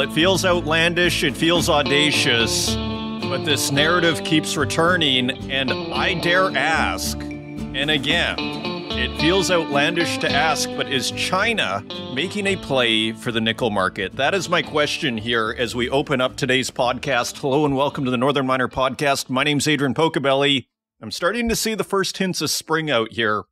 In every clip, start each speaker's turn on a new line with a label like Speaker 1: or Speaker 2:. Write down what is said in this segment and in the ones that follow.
Speaker 1: Well, it feels outlandish, it feels audacious, but this narrative keeps returning, and I dare ask, and again, it feels outlandish to ask, but is China making a play for the nickel market? That is my question here as we open up today's podcast. Hello and welcome to the Northern Miner Podcast. My name's Adrian Pocobelli. I'm starting to see the first hints of spring out here.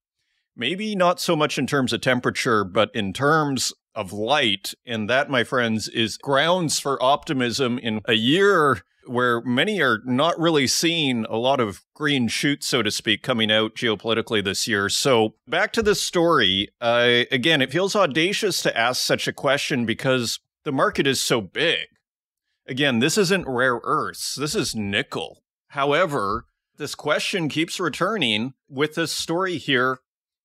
Speaker 1: Maybe not so much in terms of temperature, but in terms of light. And that, my friends, is grounds for optimism in a year where many are not really seeing a lot of green shoots, so to speak, coming out geopolitically this year. So back to this story. Again, it feels audacious to ask such a question because the market is so big. Again, this isn't rare earths. This is nickel. However, this question keeps returning with this story here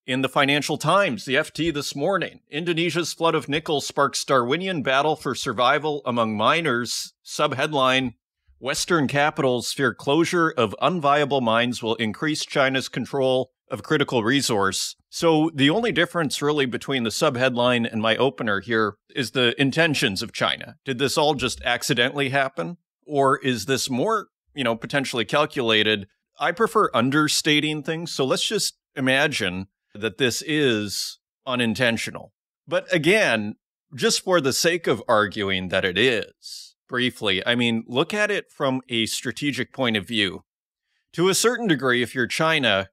Speaker 1: in the Financial Times, the FT this morning. Indonesia's flood of nickel sparks Darwinian battle for survival among miners. Subheadline, Western capitals fear closure of unviable mines will increase China's control of critical resource. So the only difference really between the subheadline and my opener here is the intentions of China. Did this all just accidentally happen? Or is this more, potentially calculated? I prefer understating things. So let's just imagine that this is unintentional. But again, just for the sake of arguing that it is, briefly, look at it from a strategic point of view. To a certain degree, if you're China,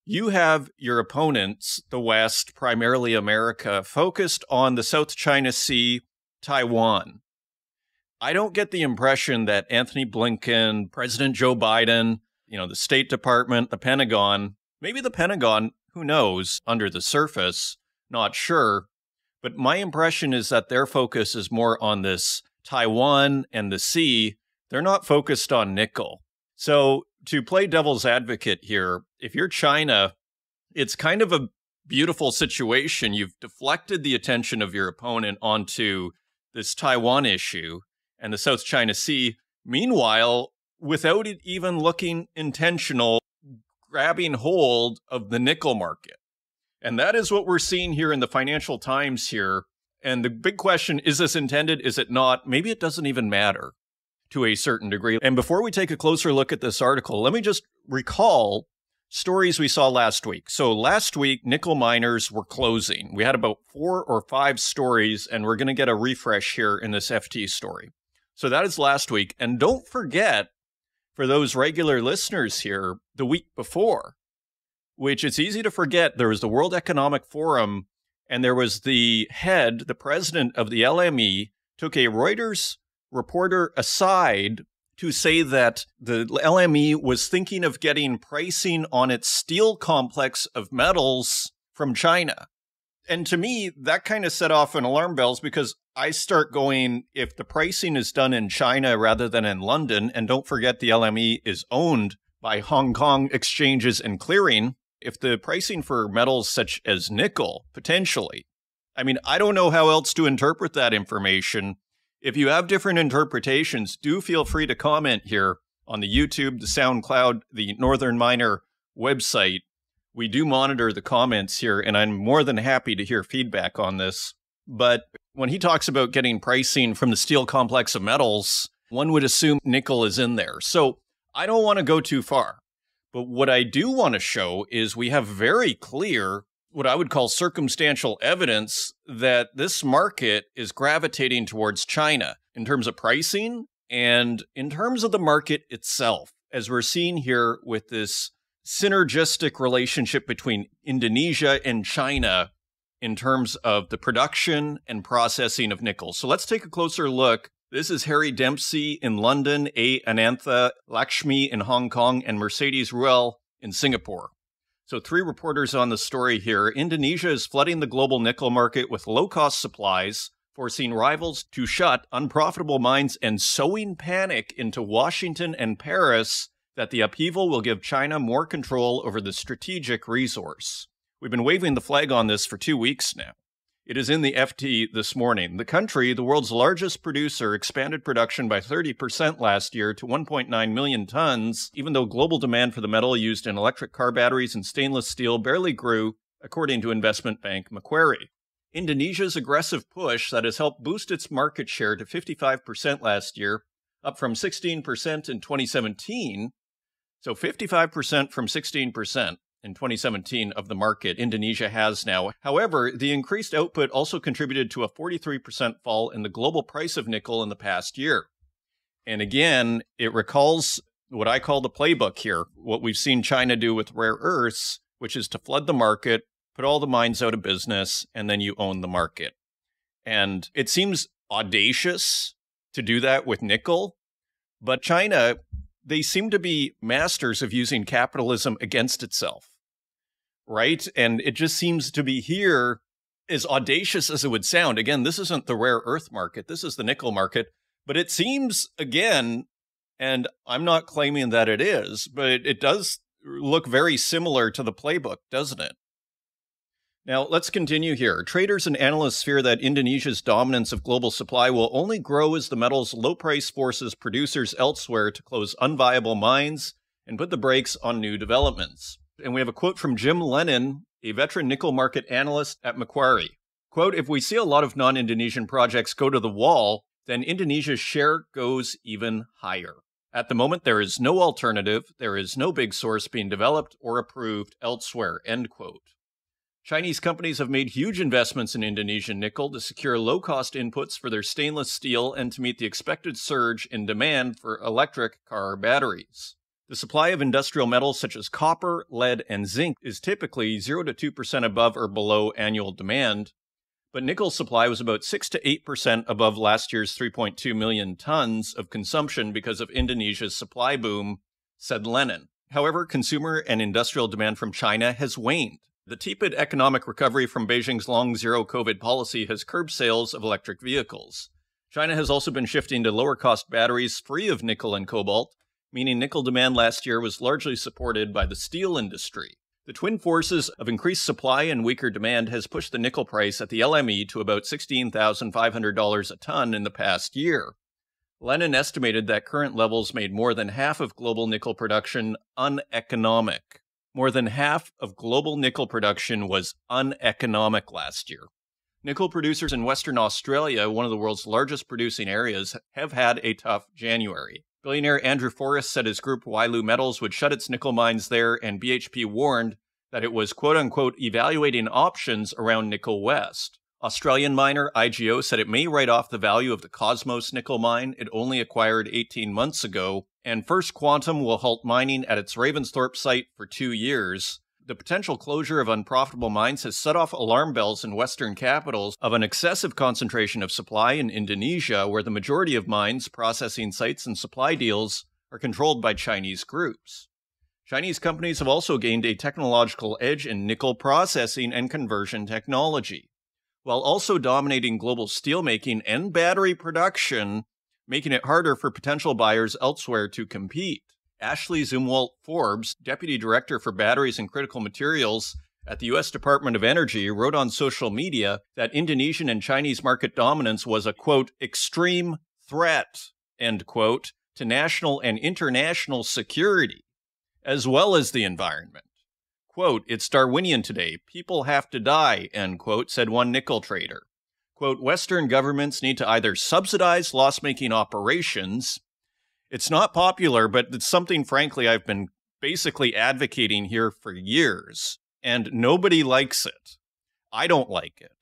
Speaker 1: you have your opponents, the West, primarily America, focused on the South China Sea, Taiwan. I don't get the impression that Anthony Blinken, President Joe Biden, the State Department, the Pentagon, maybe the Pentagon, who knows, under the surface, not sure. But my impression is that their focus is more on this Taiwan and the sea. They're not focused on nickel. So to play devil's advocate here, if you're China, it's kind of a beautiful situation. You've deflected the attention of your opponent onto this Taiwan issue and the South China Sea. Meanwhile, without it even looking intentional, grabbing hold of the nickel market. And that is what we're seeing here in the Financial Times here. And the big question, is this intended? Is it not? Maybe it doesn't even matter to a certain degree. And before we take a closer look at this article, let me just recall stories we saw last week. So last week, nickel miners were closing. We had about 4 or 5 stories, and we're going to get a refresh here in this FT story. So that is last week. And don't forget, for those regular listeners here, the week before, which it's easy to forget, there was the World Economic Forum, and there was the head, the president of the LME, took a Reuters reporter aside to say that the LME was thinking of getting pricing on its steel complex of metals from China. And to me, that kind of set off an alarm bells because I start going, if the pricing is done in China rather than in London, and don't forget the LME is owned by Hong Kong Exchanges and Clearing, if the pricing for metals such as nickel, potentially, I don't know how else to interpret that information. If you have different interpretations, do feel free to comment here on the YouTube, the SoundCloud, the Northern Miner website. We do monitor the comments here, and I'm more than happy to hear feedback on this. But when he talks about getting pricing from the steel complex of metals, one would assume nickel is in there. So I don't want to go too far. But what I do want to show is we have very clear, what I would call circumstantial evidence that this market is gravitating towards China in terms of pricing and in terms of the market itself, as we're seeing here with this synergistic relationship between Indonesia and China in terms of the production and processing of nickel. So let's take a closer look. This is Harry Dempsey in London, A. Anantha Lakshmi in Hong Kong, and Mercedes Ruel in Singapore. So 3 reporters on the story here. Indonesia is flooding the global nickel market with low-cost supplies, forcing rivals to shut unprofitable mines and sowing panic into Washington and Paris that the upheaval will give China more control over the strategic resource. We've been waving the flag on this for 2 weeks now. It is in the FT this morning. The country, the world's largest producer, expanded production by 30% last year to 1.9 million tons, even though global demand for the metal used in electric car batteries and stainless steel barely grew, according to investment bank Macquarie. Indonesia's aggressive push that has helped boost its market share to 55% last year, up from 16% in 2017. So 55% from 16% in 2017 of the market Indonesia has now. However, the increased output also contributed to a 43% fall in the global price of nickel in the past year. And again, it recalls what I call the playbook here, what we've seen China do with rare earths, which is to flood the market, put all the mines out of business, and then you own the market. And it seems audacious to do that with nickel, but China, they seem to be masters of using capitalism against itself, right? And it just seems to be here, as audacious as it would sound. Again, this isn't the rare earth market, this is the nickel market, but it seems, again, and I'm not claiming that it is, but it does look very similar to the playbook, doesn't it? Now, let's continue here. Traders and analysts fear that Indonesia's dominance of global supply will only grow as the metal's low price forces producers elsewhere to close unviable mines and put the brakes on new developments. And we have a quote from Jim Lennon, a veteran nickel market analyst at Macquarie. Quote, "If we see a lot of non-Indonesian projects go to the wall, then Indonesia's share goes even higher. At the moment, there is no alternative. There is no big source being developed or approved elsewhere," end quote. Chinese companies have made huge investments in Indonesian nickel to secure low-cost inputs for their stainless steel and to meet the expected surge in demand for electric car batteries. The supply of industrial metals such as copper, lead, and zinc is typically 0 to 2% above or below annual demand, but nickel supply was about 6 to 8% above last year's 3.2 million tons of consumption because of Indonesia's supply boom, said Lennon. However, consumer and industrial demand from China has waned. The tepid economic recovery from Beijing's long zero-COVID policy has curbed sales of electric vehicles. China has also been shifting to lower-cost batteries free of nickel and cobalt, meaning nickel demand last year was largely supported by the steel industry. The twin forces of increased supply and weaker demand has pushed the nickel price at the LME to about $16,500 a ton in the past year. Lennon estimated that current levels made more than half of global nickel production uneconomic. More than half of global nickel production was uneconomic last year. Nickel producers in Western Australia, one of the world's largest producing areas, have had a tough January. Billionaire Andrew Forrest said his group Wyloo Metals would shut its nickel mines there, and BHP warned that it was quote-unquote evaluating options around Nickel West. Australian miner IGO said it may write off the value of the Cosmos nickel mine it only acquired 18 months ago, and First Quantum will halt mining at its Ravensthorpe site for 2 years. The potential closure of unprofitable mines has set off alarm bells in Western capitals of an excessive concentration of supply in Indonesia, where the majority of mines, processing sites, and supply deals are controlled by Chinese groups. Chinese companies have also gained a technological edge in nickel processing and conversion technology, while also dominating global steelmaking and battery production, making it harder for potential buyers elsewhere to compete. Ashley Zumwalt Forbes, Deputy Director for Batteries and Critical Materials at the U.S. Department of Energy, wrote on social media that Indonesian and Chinese market dominance was a, quote, extreme threat, end quote, to national and international security, as well as the environment. Quote, "It's Darwinian today. People have to die," end quote, said one nickel trader. Quote, "Western governments need to either subsidize loss-making operations." It's not popular, but it's something, frankly, I've been basically advocating here for years, and nobody likes it. I don't like it.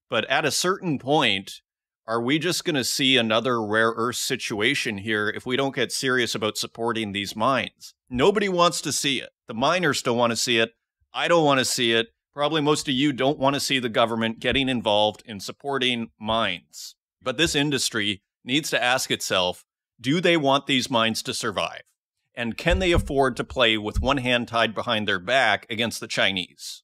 Speaker 1: But at a certain point, are we just going to see another rare earth situation here if we don't get serious about supporting these mines? Nobody wants to see it. The miners don't want to see it. I don't want to see it. Probably most of you don't want to see the government getting involved in supporting mines. But this industry needs to ask itself, do they want these mines to survive? And can they afford to play with one hand tied behind their back against the Chinese?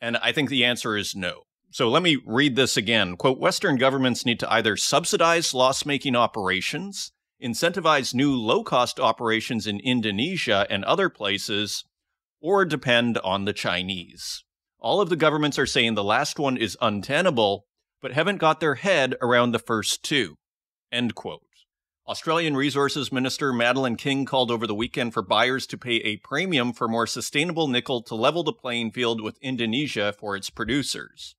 Speaker 1: And I think the answer is no. So let me read this again. Quote, "Western governments need to either subsidize loss-making operations, incentivize new low-cost operations in Indonesia and other places, or depend on the Chinese. All of the governments are saying the last one is untenable, but haven't got their head around the first two," end quote. Australian Resources Minister Madeleine King called over the weekend for buyers to pay a premium for more sustainable nickel to level the playing field with Indonesia for its producers.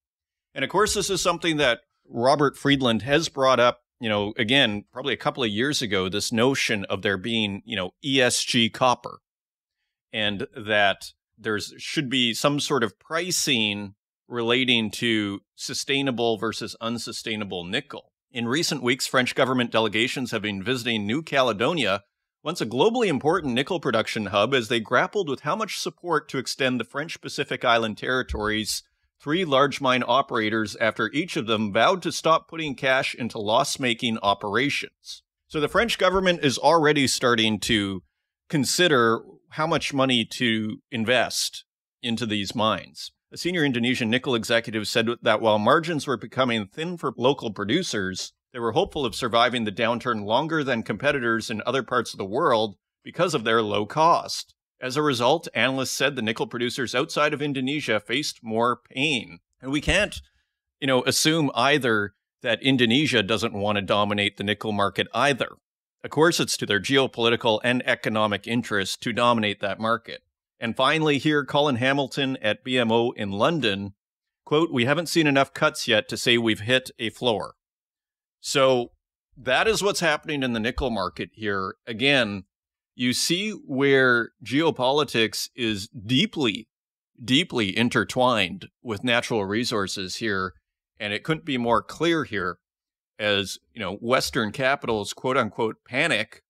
Speaker 1: And of course, this is something that Robert Friedland has brought up, again, probably a couple of years ago, this notion of there being, ESG copper, and that should be some sort of pricing relating to sustainable versus unsustainable nickel. In recent weeks, French government delegations have been visiting New Caledonia, once a globally important nickel production hub, as they grappled with how much support to extend the French Pacific Island territories. 3 large mine operators, after each of them vowed to stop putting cash into loss-making operations. So the French government is already starting to consider how much money to invest into these mines. A senior Indonesian nickel executive said that while margins were becoming thin for local producers, they were hopeful of surviving the downturn longer than competitors in other parts of the world because of their low cost. As a result, analysts said the nickel producers outside of Indonesia faced more pain. And we can't, assume either that Indonesia doesn't want to dominate the nickel market either. Of course, it's to their geopolitical and economic interest to dominate that market. And finally, here, Colin Hamilton at BMO in London, quote, "We haven't seen enough cuts yet to say we've hit a floor." So that is what's happening in the nickel market here. Again, you see where geopolitics is deeply, deeply intertwined with natural resources here. And it couldn't be more clear here as, Western capitals, quote unquote, panic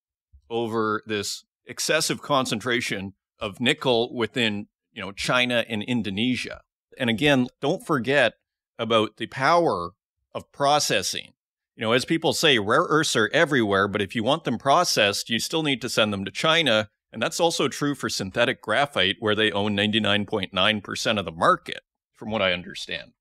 Speaker 1: over this excessive concentration of nickel within, China and Indonesia. And again, don't forget about the power of processing. As people say, rare earths are everywhere, but if you want them processed, you still need to send them to China. And that's also true for synthetic graphite, where they own 99.9% of the market, from what I understand.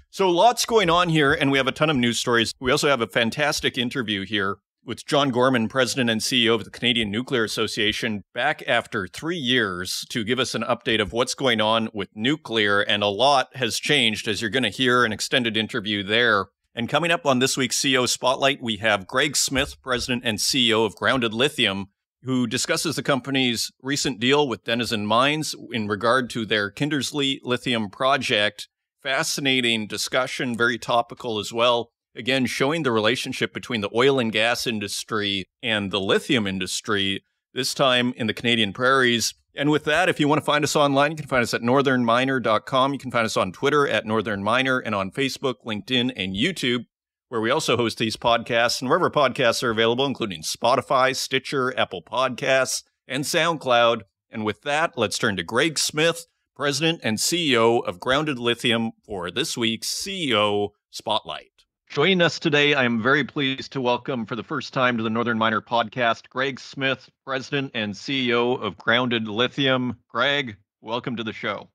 Speaker 1: So lots going on here, and we have a ton of news stories. We also have a fantastic interview here with John Gorman, President and CEO of the Canadian Nuclear Association, back after 3 years to give us an update of what's going on with nuclear. And a lot has changed, as you're going to hear an extended interview there. And coming up on this week's CEO Spotlight, we have Gregg Smith, President and CEO of Grounded Lithium, who discusses the company's recent deal with Denison Mines in regard to their Kindersley Lithium project. Fascinating discussion, very topical as well. Again, showing the relationship between the oil and gas industry and the lithium industry, this time in the Canadian prairies. And with that, if you want to find us online, you can find us at northernminer.com. You can find us on Twitter at northernminer and on Facebook, LinkedIn, and YouTube, where we also host these podcasts and wherever podcasts are available, including Spotify, Stitcher, Apple Podcasts, and SoundCloud. And with that, let's turn to Gregg Smith, President and CEO of Grounded Lithium, for this week's CEO Spotlight. Joining us today, I am very pleased to welcome for the first time to the Northern Miner podcast, Gregg Smith, President and CEO of Grounded Lithium. Gregg, welcome to the show.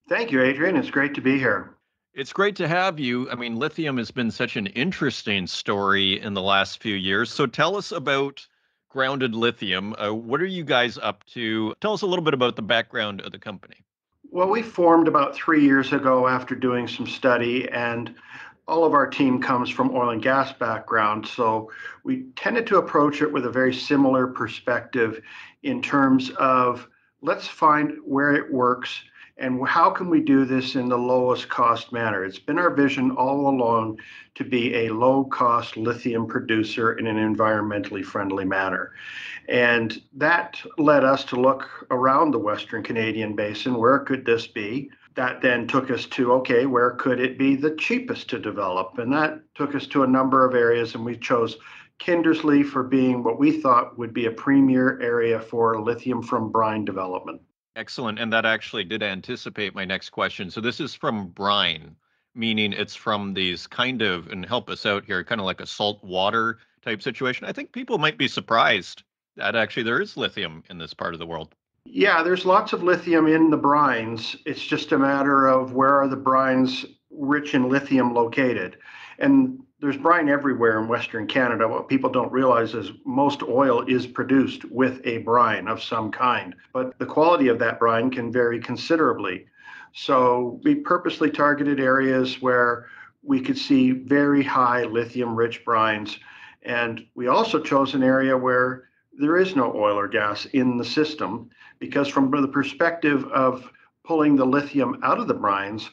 Speaker 2: Thank you, Adrian. It's great to be here.
Speaker 1: It's great to have you. I mean, lithium has been such an interesting story in the last few years. So tell us about Grounded Lithium. What are you guys up to? Tell us a little bit about the background of the company.
Speaker 2: Well, we formed about 3 years ago after doing some study, and all of our team comes from oil and gas background. So we tended to approach it with a very similar perspective in terms of let's find where it works and how can we do this in the lowest cost manner. It's been our vision all along to be a low cost lithium producer in an environmentally friendly manner. And that led us to look around the Western Canadian basin. Where could this be? That then took us to, okay, where could it be the cheapest to develop? And that took us to a number of areas, and we chose Kindersley for being what we thought would be a premier area for lithium from brine development.
Speaker 1: Excellent. And that actually did anticipate my next question. So this is from brine, meaning it's from these kind of, and help us out here, kind of like a salt water type situation. I think people might be surprised that actually there is lithium in this part of the world.
Speaker 2: Yeah, there's lots of lithium in the brines. It's just a matter of where are the brines rich in lithium located. And there's brine everywhere in Western Canada. What people don't realize is most oil is produced with a brine of some kind, but the quality of that brine can vary considerably. So we purposely targeted areas where we could see very high lithium-rich brines. And we also chose an area where there is no oil or gas in the system, because from the perspective of pulling the lithium out of the brines,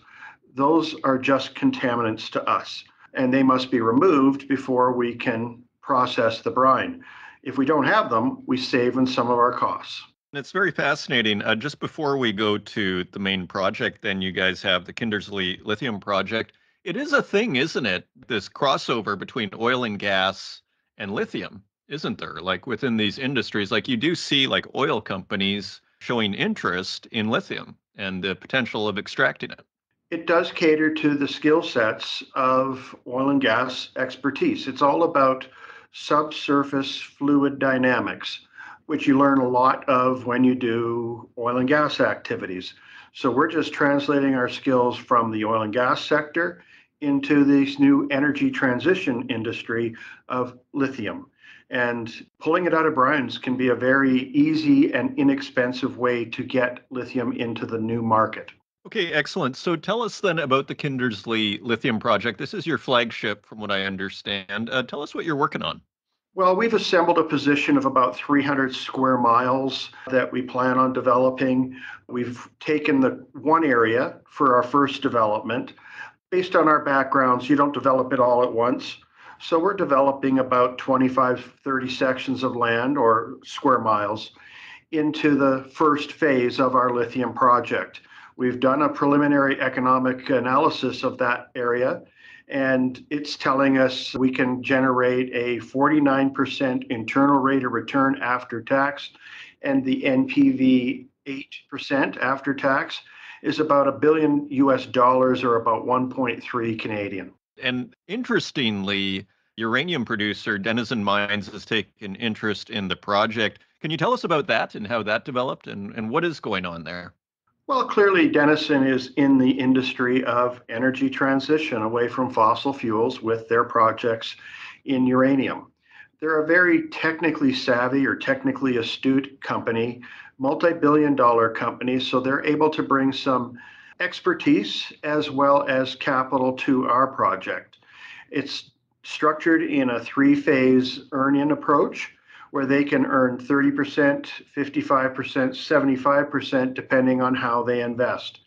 Speaker 2: those are just contaminants to us, and they must be removed before we can process the brine. If we don't have them, we save in some of our costs.
Speaker 1: It's very fascinating. Just before we go to the main project, then you guys have the Kindersley Lithium project. It is a thing, isn't it? This crossover between oil and gas and lithium, isn't there? Like within these industries, like you do see like oil companies showing interest in lithium and the potential of extracting it.
Speaker 2: It does cater to the skill sets of oil and gas expertise. It's all about subsurface fluid dynamics, which you learn a lot of when you do oil and gas activities. So we're just translating our skills from the oil and gas sector into this new energy transition industry of lithium. And pulling it out of brines can be a very easy and inexpensive way to get lithium into the new market.
Speaker 1: Okay, excellent. So tell us then about the Kindersley Lithium project. This is your flagship, from what I understand. Tell us what you're working on.
Speaker 2: Well, we've assembled a position of about 300 square miles that we plan on developing. We've taken the one area for our first development. Based on our backgrounds, you don't develop it all at once. So we're developing about 25, 30 sections of land or square miles into the first phase of our lithium project. We've done a preliminary economic analysis of that area, and it's telling us we can generate a 49% internal rate of return after tax, and the NPV 8% after tax is about a billion US dollars or about 1.3 Canadian.
Speaker 1: And interestingly, uranium producer Denison Mines has taken interest in the project. Can you tell us about that and how that developed and what is going on there?
Speaker 2: Well, clearly, Denison is in the industry of energy transition away from fossil fuels with their projects in uranium. They're a very technically savvy or technically astute company, multi-billion-dollar company, so they're able to bring some expertise as well as capital to our project. It's structured in a three-phase earn-in approach where they can earn 30%, 55%, 75%, depending on how they invest.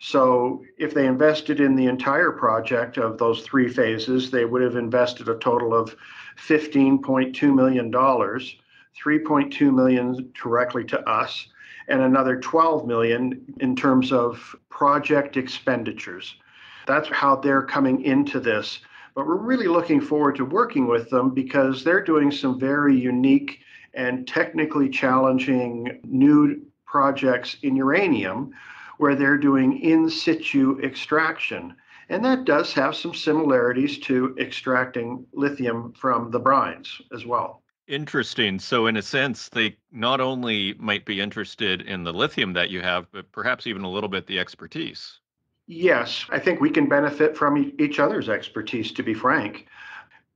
Speaker 2: So if they invested in the entire project of those three phases, they would have invested a total of $15.2 million, 3.2 million directly to us, and another 12 million in terms of project expenditures. That's how they're coming into this. But we're really looking forward to working with them because they're doing some very unique and technically challenging new projects in uranium where they're doing in situ extraction. And that does have some similarities to extracting lithium from the brines as well.
Speaker 1: Interesting. So, in a sense, they not only might be interested in the lithium that you have, but perhaps even a little bit the expertise.
Speaker 2: Yes, I think we can benefit from each other's expertise, to be frank.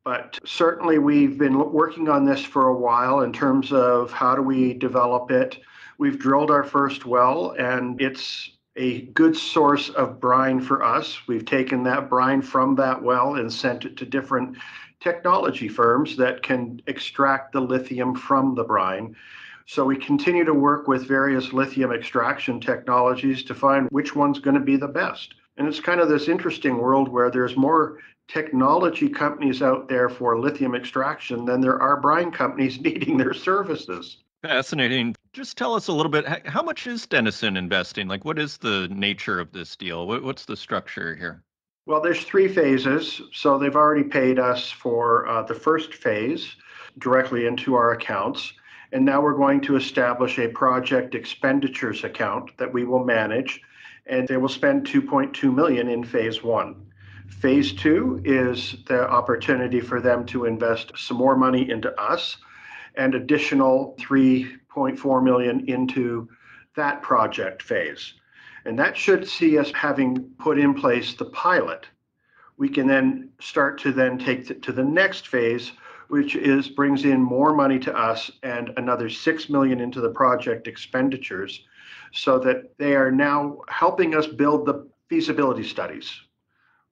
Speaker 2: But certainly, we've been working on this for a while in terms of how do we develop it. We've drilled our first well, and it's a good source of brine for us. We've taken that brine from that well and sent it to different technology firms that can extract the lithium from the brine. So we continue to work with various lithium extraction technologies to find which one's going to be the best. And it's kind of this interesting world where there's more technology companies out there for lithium extraction than there are brine companies needing their services.
Speaker 1: Fascinating. Just tell us a little bit. How much is Denison investing? Like, what is the nature of this deal? What's the structure here?
Speaker 2: Well, there's three phases. So they've already paid us for the first phase directly into our accounts. And now we're going to establish a project expenditures account that we will manage, and they will spend 2.2 million in phase one. Phase two is the opportunity for them to invest some more money into us and additional 3.4 million into that project phase. And that should see us having put in place the pilot. We can then start to then take it to the next phase, which is brings in more money to us and another 6 million into the project expenditures, so that they are now helping us build the feasibility studies,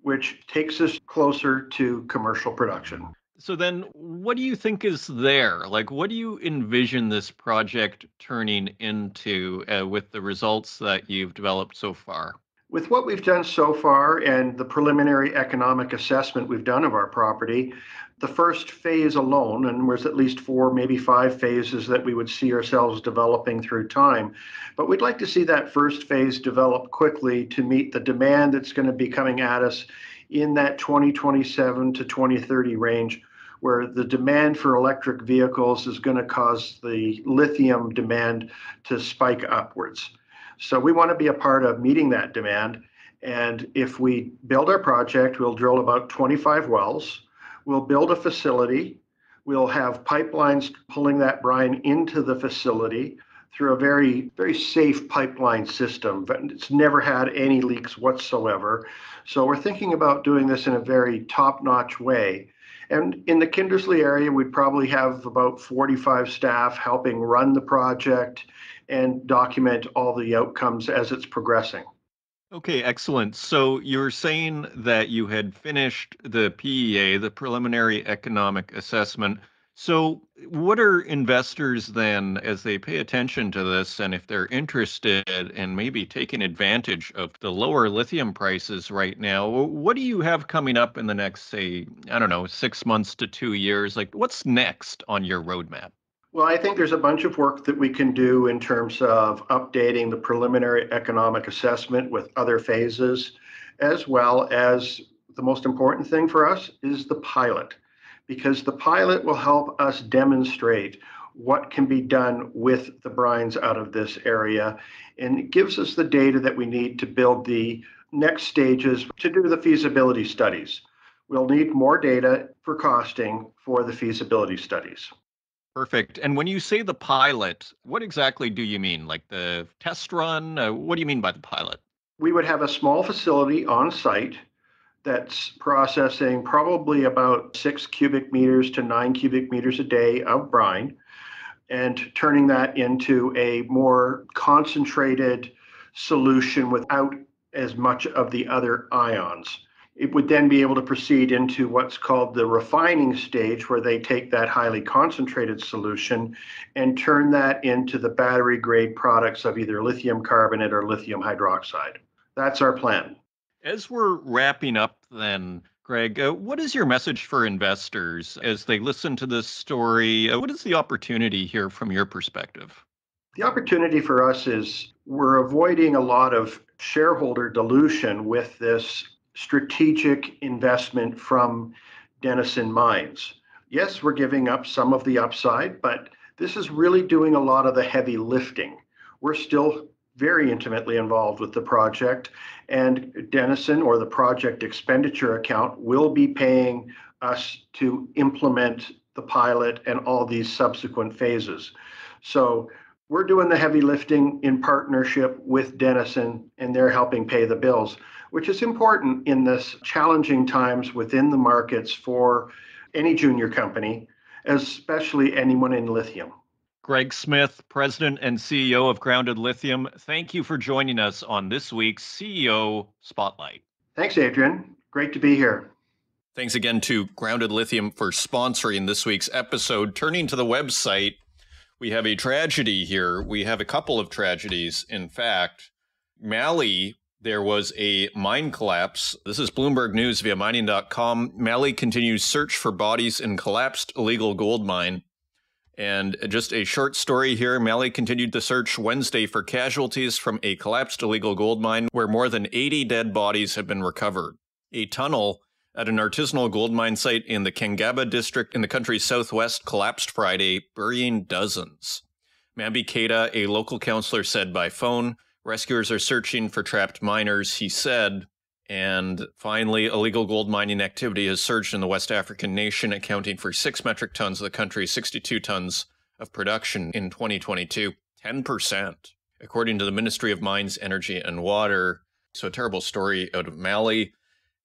Speaker 2: which takes us closer to commercial production.
Speaker 1: So then what do you think is there? Like, what do you envision this project turning into with the results that you've developed so far?
Speaker 2: With what we've done so far and the preliminary economic assessment we've done of our property, the first phase alone, and there's at least four, maybe five phases that we would see ourselves developing through time. But we'd like to see that first phase develop quickly to meet the demand that's going to be coming at us in that 2027 to 2030 range, where the demand for electric vehicles is going to cause the lithium demand to spike upwards. So we want to be a part of meeting that demand. And if we build our project, we'll drill about 25 wells. We'll build a facility. We'll have pipelines pulling that brine into the facility through a very, very safe pipeline system. But it's never had any leaks whatsoever. So we're thinking about doing this in a very top-notch way. And in the Kindersley area, we'd probably have about 45 staff helping run the project and document all the outcomes as it's progressing.
Speaker 1: Okay, excellent. So you're saying that you had finished the PEA, the preliminary economic assessment. So what are investors then, as they pay attention to this, and if they're interested in maybe taking advantage of the lower lithium prices right now, what do you have coming up in the next, say, I don't know, 6 months to 2 years? Like, what's next on your roadmap?
Speaker 2: Well, I think there's a bunch of work that we can do in terms of updating the preliminary economic assessment with other phases, as well as the most important thing for us is the pilot, because the pilot will help us demonstrate what can be done with the brines out of this area. And it gives us the data that we need to build the next stages to do the feasibility studies. We'll need more data for costing for the feasibility studies.
Speaker 1: Perfect. And when you say the pilot, what exactly do you mean? Like the test run? What do you mean by the pilot?
Speaker 2: We would have a small facility on site that's processing probably about 6 cubic meters to 9 cubic meters a day of brine and turning that into a more concentrated solution without as much of the other ions. It would then be able to proceed into what's called the refining stage, where they take that highly concentrated solution and turn that into the battery grade products of either lithium carbonate or lithium hydroxide. That's our plan.
Speaker 1: As we're wrapping up, then, Greg, what is your message for investors as they listen to this story? What is the opportunity here from your perspective?
Speaker 2: The opportunity for us is we're avoiding a lot of shareholder dilution with this strategic investment from Denison Mines. Yes, we're giving up some of the upside, but this is really doing a lot of the heavy lifting. We're still very intimately involved with the project, and Denison, or the project expenditure account, will be paying us to implement the pilot and all these subsequent phases. So we're doing the heavy lifting in partnership with Denison, and they're helping pay the bills, which is important in this challenging times within the markets for any junior company, especially anyone in lithium.
Speaker 1: Gregg Smith, President and CEO of Grounded Lithium, thank you for joining us on this week's CEO Spotlight.
Speaker 2: Thanks, Adrian. Great to be here.
Speaker 1: Thanks again to Grounded Lithium for sponsoring this week's episode. Turning to the website, we have a tragedy here. We have a couple of tragedies, in fact. Mali, there was a mine collapse. This is Bloomberg News via mining.com. Mali continues search for bodies in collapsed illegal gold mine. And just a short story here. Mali continued the search Wednesday for casualties from a collapsed illegal gold mine where more than 80 dead bodies have been recovered. A tunnel at an artisanal gold mine site in the Kangaba district in the country's southwest collapsed Friday, burying dozens. Mambi Keita, a local councillor, said by phone, rescuers are searching for trapped miners, he said. And finally, illegal gold mining activity has surged in the West African nation, accounting for 6 metric tons of the country's 62 tons of production in 2022, 10%, according to the Ministry of Mines, Energy and Water. So a terrible story out of Mali.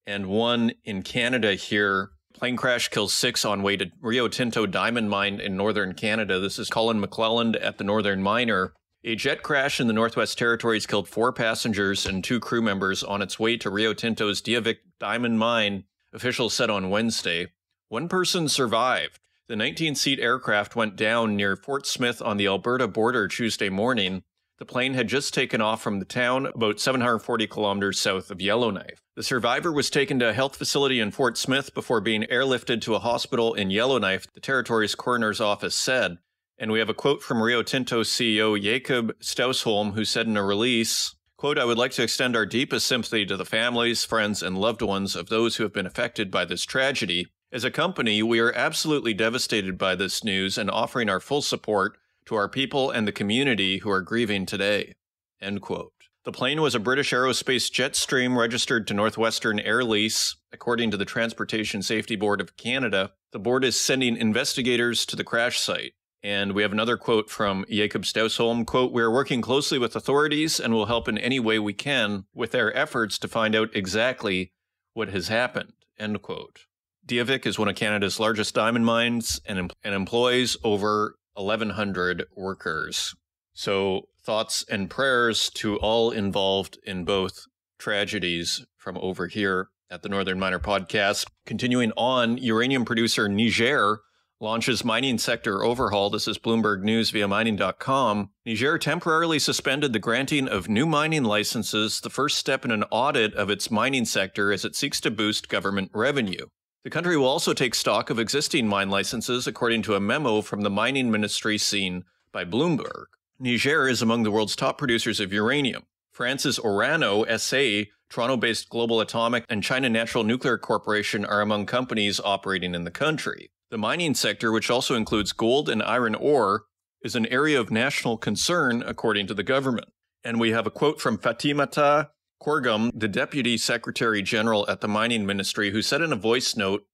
Speaker 1: And one in Canada here. Plane crash kills 6 on way to Rio Tinto diamond mine in northern Canada. This is Colin McClelland at the Northern Miner. A jet crash in the Northwest Territories killed 4 passengers and 2 crew members on its way to Rio Tinto's Diavik diamond mine, officials said on Wednesday. 1 person survived. The 19-seat aircraft went down near Fort Smith on the Alberta border Tuesday morning. The plane had just taken off from the town about 740 kilometers south of Yellowknife. The survivor was taken to a health facility in Fort Smith before being airlifted to a hospital in Yellowknife, the territory's coroner's office said. And we have a quote from Rio Tinto CEO Jakob Stausholm, who said in a release, quote, "I would like to extend our deepest sympathy to the families, friends, and loved ones of those who have been affected by this tragedy. As a company, we are absolutely devastated by this news and offering our full support to our people and the community who are grieving today." End quote. The plane was a British Aerospace Jetstream registered to Northwestern Air Lease. According to the Transportation Safety Board of Canada, the board is sending investigators to the crash site. And we have another quote from Jakob Stausholm, quote, "We are working closely with authorities and will help in any way we can with their efforts to find out exactly what has happened." End quote. Diavik is one of Canada's largest diamond mines and employs over 1,100 workers. So thoughts and prayers to all involved in both tragedies from over here at the Northern Miner Podcast. Continuing on, uranium producer Niger launches mining sector overhaul. This is Bloomberg News via mining.com. Niger temporarily suspended the granting of new mining licenses, the first step in an audit of its mining sector as it seeks to boost government revenue. The country will also take stock of existing mine licenses, according to a memo from the mining ministry seen by Bloomberg. Niger is among the world's top producers of uranium. France's Orano SA, Toronto-based Global Atomic, and China Natural Nuclear Corporation are among companies operating in the country. The mining sector, which also includes gold and iron ore, is an area of national concern, according to the government. And we have a quote from Fatimata Korgum, the Deputy Secretary General at the Mining Ministry, who said in a voice note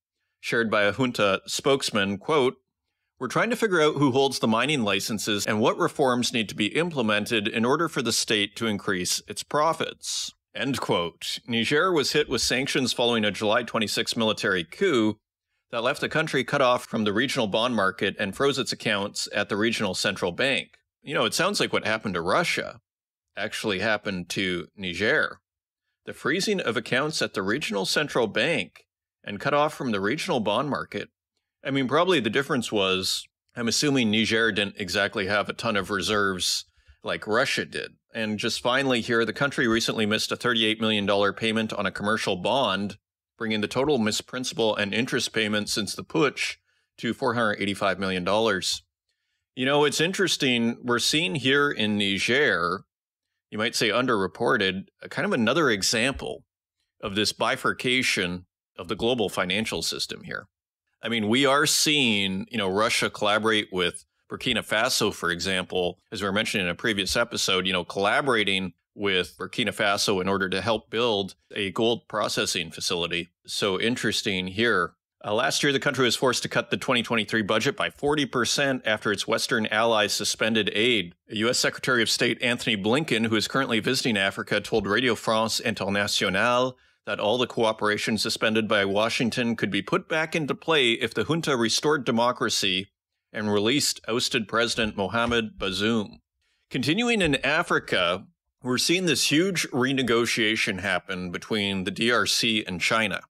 Speaker 1: shared by a junta spokesman, quote, "We're trying to figure out who holds the mining licenses and what reforms need to be implemented in order for the state to increase its profits." End quote. Niger was hit with sanctions following a July 26 military coup that left the country cut off from the regional bond market and froze its accounts at the regional central bank. You know, it sounds like what happened to Russia actually happened to Niger. The freezing of accounts at the regional central bank and cut off from the regional bond market. I mean, probably the difference was, I'm assuming Niger didn't exactly have a ton of reserves like Russia did. And just finally here, the country recently missed a $38 million payment on a commercial bond, bringing the total missed principal and interest payments since the putsch to $485 million. You know, it's interesting. We're seeing here in Niger, you might say underreported, a kind of another example of this bifurcation of the global financial system here. I mean, we are seeing, Russia collaborate with Burkina Faso, for example, as we were mentioning in a previous episode, collaborating with Burkina Faso in order to help build a gold processing facility. So interesting here. Last year, the country was forced to cut the 2023 budget by 40% after its Western allies suspended aid. U.S. Secretary of State Anthony Blinken, who is currently visiting Africa, told Radio France Internationale that all the cooperation suspended by Washington could be put back into play if the junta restored democracy and released ousted President Mohamed Bazoum. Continuing in Africa, we're seeing this huge renegotiation happen between the DRC and China.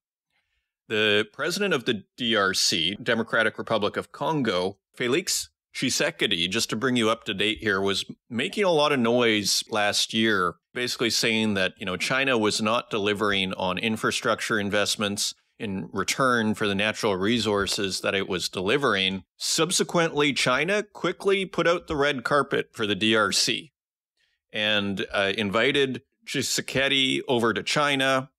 Speaker 1: The president of the DRC, Democratic Republic of Congo, Felix Tshisekedi, just to bring you up to date here, was making a lot of noise last year, basically saying that, China was not delivering on infrastructure investments in return for the natural resources that it was delivering. Subsequently, China quickly put out the red carpet for the DRC and invited Tshisekedi over to China.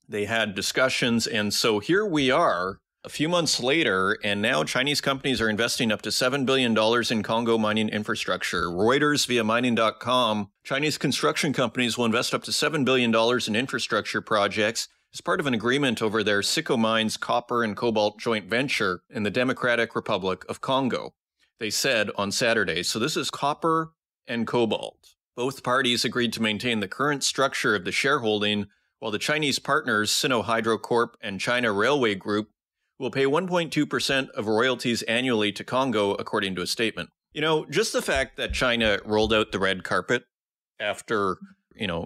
Speaker 1: They had discussions, and so here we are a few months later, and now Chinese companies are investing up to $7 billion in Congo mining infrastructure. Reuters via mining.com, Chinese construction companies will invest up to $7 billion in infrastructure projects as part of an agreement over their Sicko Mines copper and cobalt joint venture in the Democratic Republic of Congo, they said on Saturday. So this is copper and cobalt. Both parties agreed to maintain the current structure of the shareholding, while the Chinese partners, Sino Hydro Corp and China Railway Group, will pay 1.2% of royalties annually to Congo, according to a statement. Just the fact that China rolled out the red carpet after,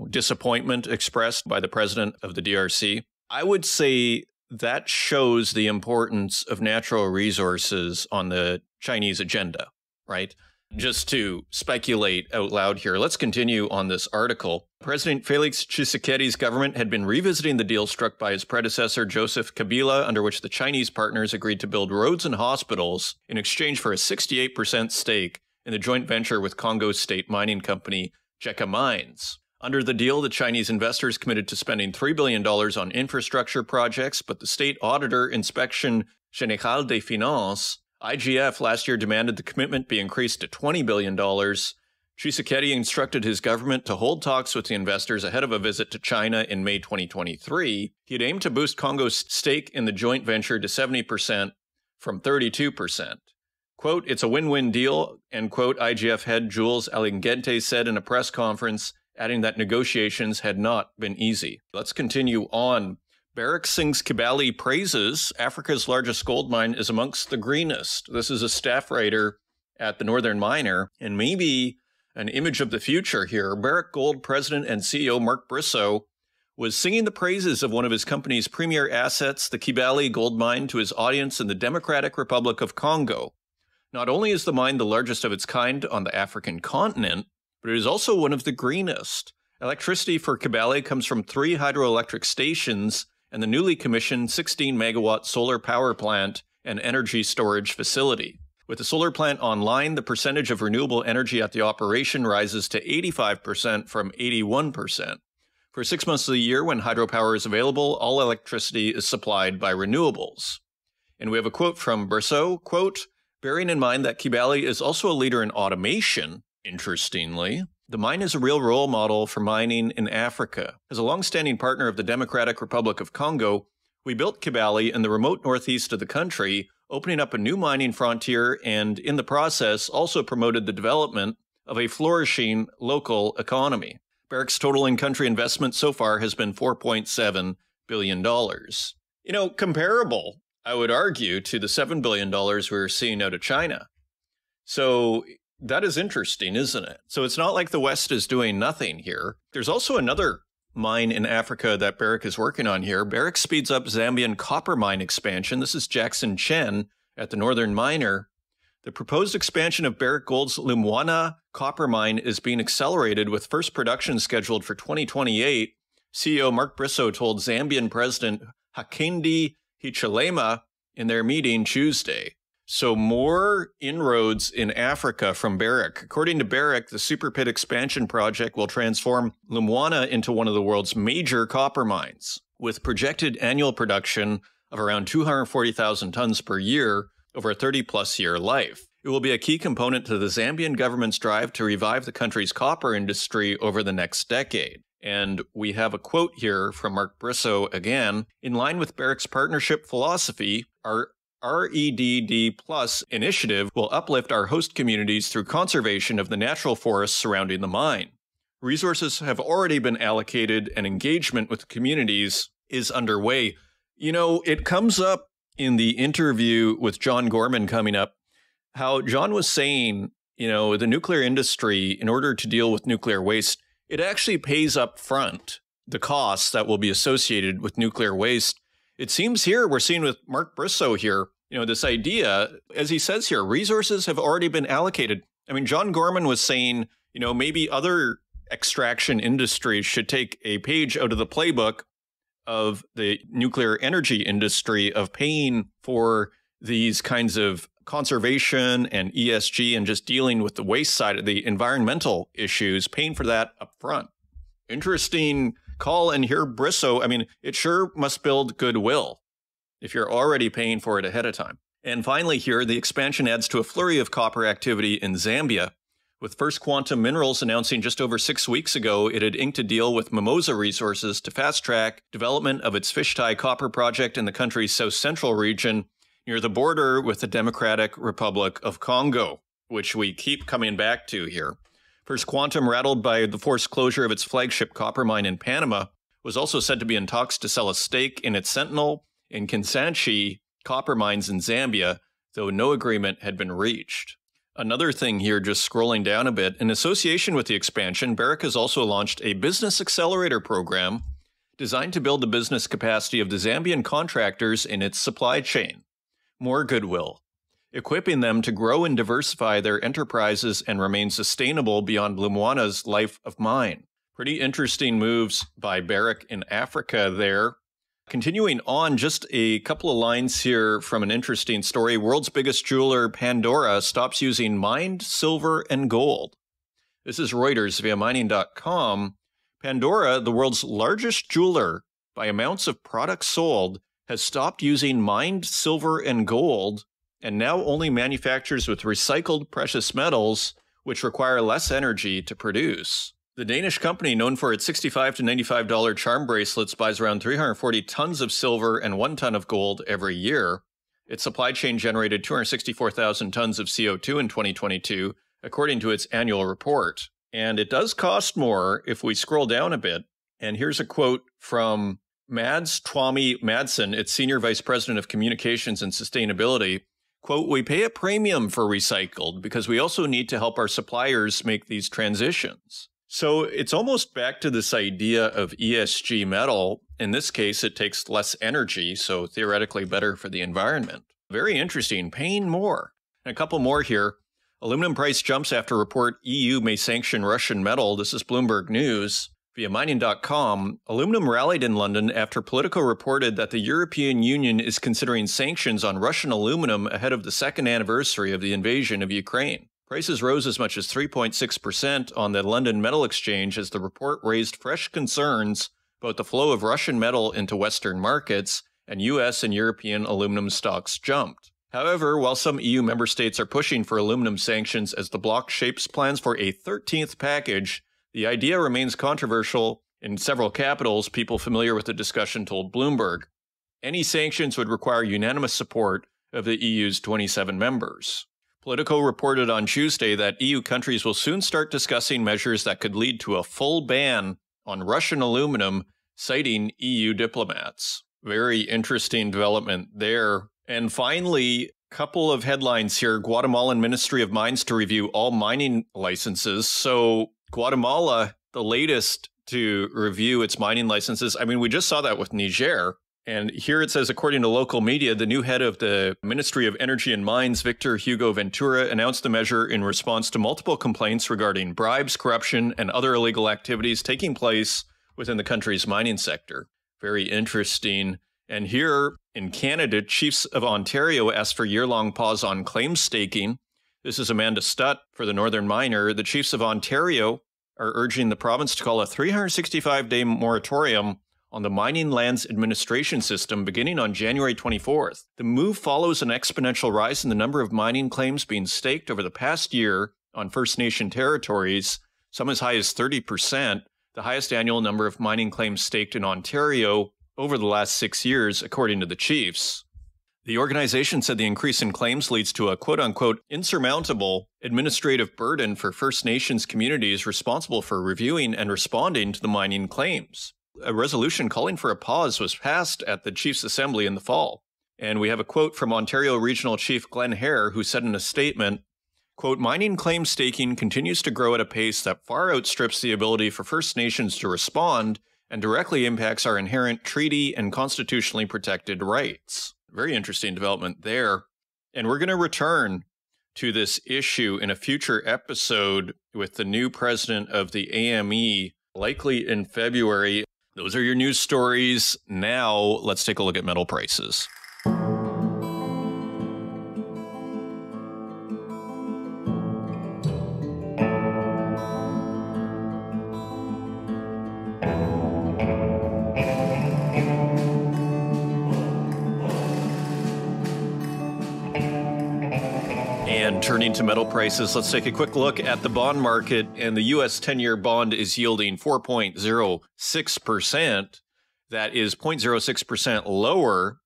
Speaker 1: disappointment expressed by the president of the DRC, I would say that shows the importance of natural resources on the Chinese agenda, right? Just to speculate out loud here, let's continue on this article. President Felix Tshisekedi's government had been revisiting the deal struck by his predecessor, Joseph Kabila, under which the Chinese partners agreed to build roads and hospitals in exchange for a 68% stake in the joint venture with Congo's state mining company, Denison Mines. Under the deal, the Chinese investors committed to spending $3 billion on infrastructure projects, but the state auditor, Inspection Générale des Finances, IGF, last year demanded the commitment be increased to $20 billion. Tshisekedi instructed his government to hold talks with the investors ahead of a visit to China in May 2023. He had aimed to boost Congo's stake in the joint venture to 70% from 32%. Quote, "It's a win-win deal," end quote, IGF head Jules Alingente said in a press conference, adding that negotiations had not been easy. Let's continue on. Barrick sings Kibali praises. Africa's largest gold mine is amongst the greenest. This is a staff writer at the Northern Miner, and maybe an image of the future here. Barrick Gold president and CEO Mark Bristow was singing the praises of one of his company's premier assets, the Kibali gold mine, to his audience in the Democratic Republic of Congo. Not only is the mine the largest of its kind on the African continent, but it is also one of the greenest. Electricity for Kibali comes from 3 hydroelectric stations and the newly commissioned 16-megawatt solar power plant and energy storage facility. With the solar plant online, the percentage of renewable energy at the operation rises to 85% from 81%. For 6 months of the year, when hydropower is available, all electricity is supplied by renewables. And we have a quote from Bristow, quote, "Bearing in mind that Kibali is also a leader in automation, interestingly, the mine is a real role model for mining in Africa. As a long-standing partner of the Democratic Republic of Congo, we built Kibali in the remote northeast of the country, opening up a new mining frontier and, in the process, also promoted the development of a flourishing local economy. Barrick's total in-country investment so far has been $4.7 billion. You know, comparable, I would argue, to the $7 billion we're seeing out of China. So that is interesting, isn't it? So it's not like the West is doing nothing here. There's also another mine in Africa that Barrick is working on here. Barrick speeds up Zambian copper mine expansion. This is Jackson Chen at the Northern Miner. The proposed expansion of Barrick Gold's Lumwana copper mine is being accelerated with first production scheduled for 2028. CEO Mark Bristow told Zambian President Hakainde Hichilema in their meeting Tuesday. So more inroads in Africa from Barrick. According to Barrick, the Super Pit expansion project will transform Lumwana into one of the world's major copper mines, with projected annual production of around 240,000 tons per year over a 30-plus year life. It will be a key component to the Zambian government's drive to revive the country's copper industry over the next decade. And we have a quote here from Mark Bristow again. "In line with Barrick's partnership philosophy, our REDD Plus initiative will uplift our host communities through conservation of the natural forests surrounding the mine. Resources have already been allocated and engagement with communities is underway." You know, it comes up in the interview with John Gorman coming up, how John was saying, you know, the nuclear industry, in order to deal with nuclear waste, it actually pays up front the costs that will be associated with nuclear waste. It seems here we're seeing with Mark Bristow here, you know, this idea, as he says here, resources have already been allocated. I mean, John Gorman was saying, you know, maybe other extraction industries should take a page out of the playbook of the nuclear energy industry of paying for these kinds of conservation and ESG and just dealing with the waste side of the environmental issues, paying for that up front. Interesting call. And here, Bristow, I mean, it sure must build goodwill if you're already paying for it ahead of time. And finally here, the expansion adds to a flurry of copper activity in Zambia, with First Quantum Minerals announcing just over 6 weeks ago it had inked a deal with Mimosa Resources to fast-track development of its Fishtai copper project in the country's south-central region near the border with the Democratic Republic of Congo, which we keep coming back to here. First Quantum, rattled by the forced closure of its flagship copper mine in Panama, was also said to be in talks to sell a stake in its Sentinel and Kansanshi copper mines in Zambia, though no agreement had been reached. Another thing here, just scrolling down a bit, in association with the expansion, Barrick has also launched a business accelerator program designed to build the business capacity of the Zambian contractors in its supply chain. More goodwill. equipping them to grow and diversify their enterprises and remain sustainable beyond Lumwana's life of mine. Pretty interesting moves by Barrick in Africa there. Continuing on, just a couple of lines here from an interesting story. World's biggest jeweler, Pandora, stops using mined silver and gold. This is Reuters via mining.com. Pandora, the world's largest jeweler by amounts of products sold, has stopped using mined silver and gold and now only manufactures with recycled precious metals, which require less energy to produce. The Danish company, known for its $65 to $95 charm bracelets, buys around 340 tons of silver and 1 ton of gold every year. Its supply chain generated 264,000 tons of CO2 in 2022, according to its annual report. And it does cost more if we scroll down a bit. And here's a quote from Mads Twami Madsen, its Senior Vice President of Communications and Sustainability. Quote, "We pay a premium for recycled because we also need to help our suppliers make these transitions." So it's almost back to this idea of ESG metal. In this case, it takes less energy, so theoretically better for the environment. Very interesting, paying more. And a couple more here. Aluminum price jumps after report EU may sanction Russian metal. This is Bloomberg News. Via mining.com, aluminum rallied in London after Politico reported that the European Union is considering sanctions on Russian aluminum ahead of the second anniversary of the invasion of Ukraine. Prices rose as much as 3.6% on the London Metal Exchange as the report raised fresh concerns about the flow of Russian metal into Western markets, and US and European aluminum stocks jumped. However, while some EU member states are pushing for aluminum sanctions as the bloc shapes plans for a 13th package, the idea remains controversial in several capitals. People familiar with the discussion told Bloomberg. Any sanctions would require unanimous support of the EU's 27 members. Politico reported on Tuesday that EU countries will soon start discussing measures that could lead to a full ban on Russian aluminum, citing EU diplomats. Very interesting development there. And finally, a couple of headlines here. Guatemalan Ministry of Mines to review all mining licenses. So Guatemala, the latest to review its mining licenses. I mean, we just saw that with Niger. And here it says, according to local media, the new head of the Ministry of Energy and Mines, Victor Hugo Ventura, announced the measure in response to multiple complaints regarding bribes, corruption, and other illegal activities taking place within the country's mining sector. Very interesting. And here in Canada, Chiefs of Ontario asked for year-long pause on claim staking. This is Amanda Stutt for the Northern Miner. The Chiefs of Ontario are urging the province to call a 365-day moratorium on the Mining Lands Administration System beginning on January 24th. The move follows an exponential rise in the number of mining claims being staked over the past year on First Nation territories, some as high as 30%, the highest annual number of mining claims staked in Ontario over the last 6 years, according to the Chiefs. The organization said the increase in claims leads to a quote-unquote insurmountable administrative burden for First Nations communities responsible for reviewing and responding to the mining claims. A resolution calling for a pause was passed at the Chiefs' Assembly in the fall. And we have a quote from Ontario Regional Chief Glenn Hare, who said in a statement, quote, "Mining claim staking continues to grow at a pace that far outstrips the ability for First Nations to respond and directly impacts our inherent treaty and constitutionally protected rights." Very interesting development there. And we're going to return to this issue in a future episode with the new president of the AME, likely in February. Those are your news stories. Now, let's take a look at metal prices. And turning to metal prices, let's take a quick look at the bond market. And the U.S. 10-year bond is yielding 4.06%. That is 0.06% lower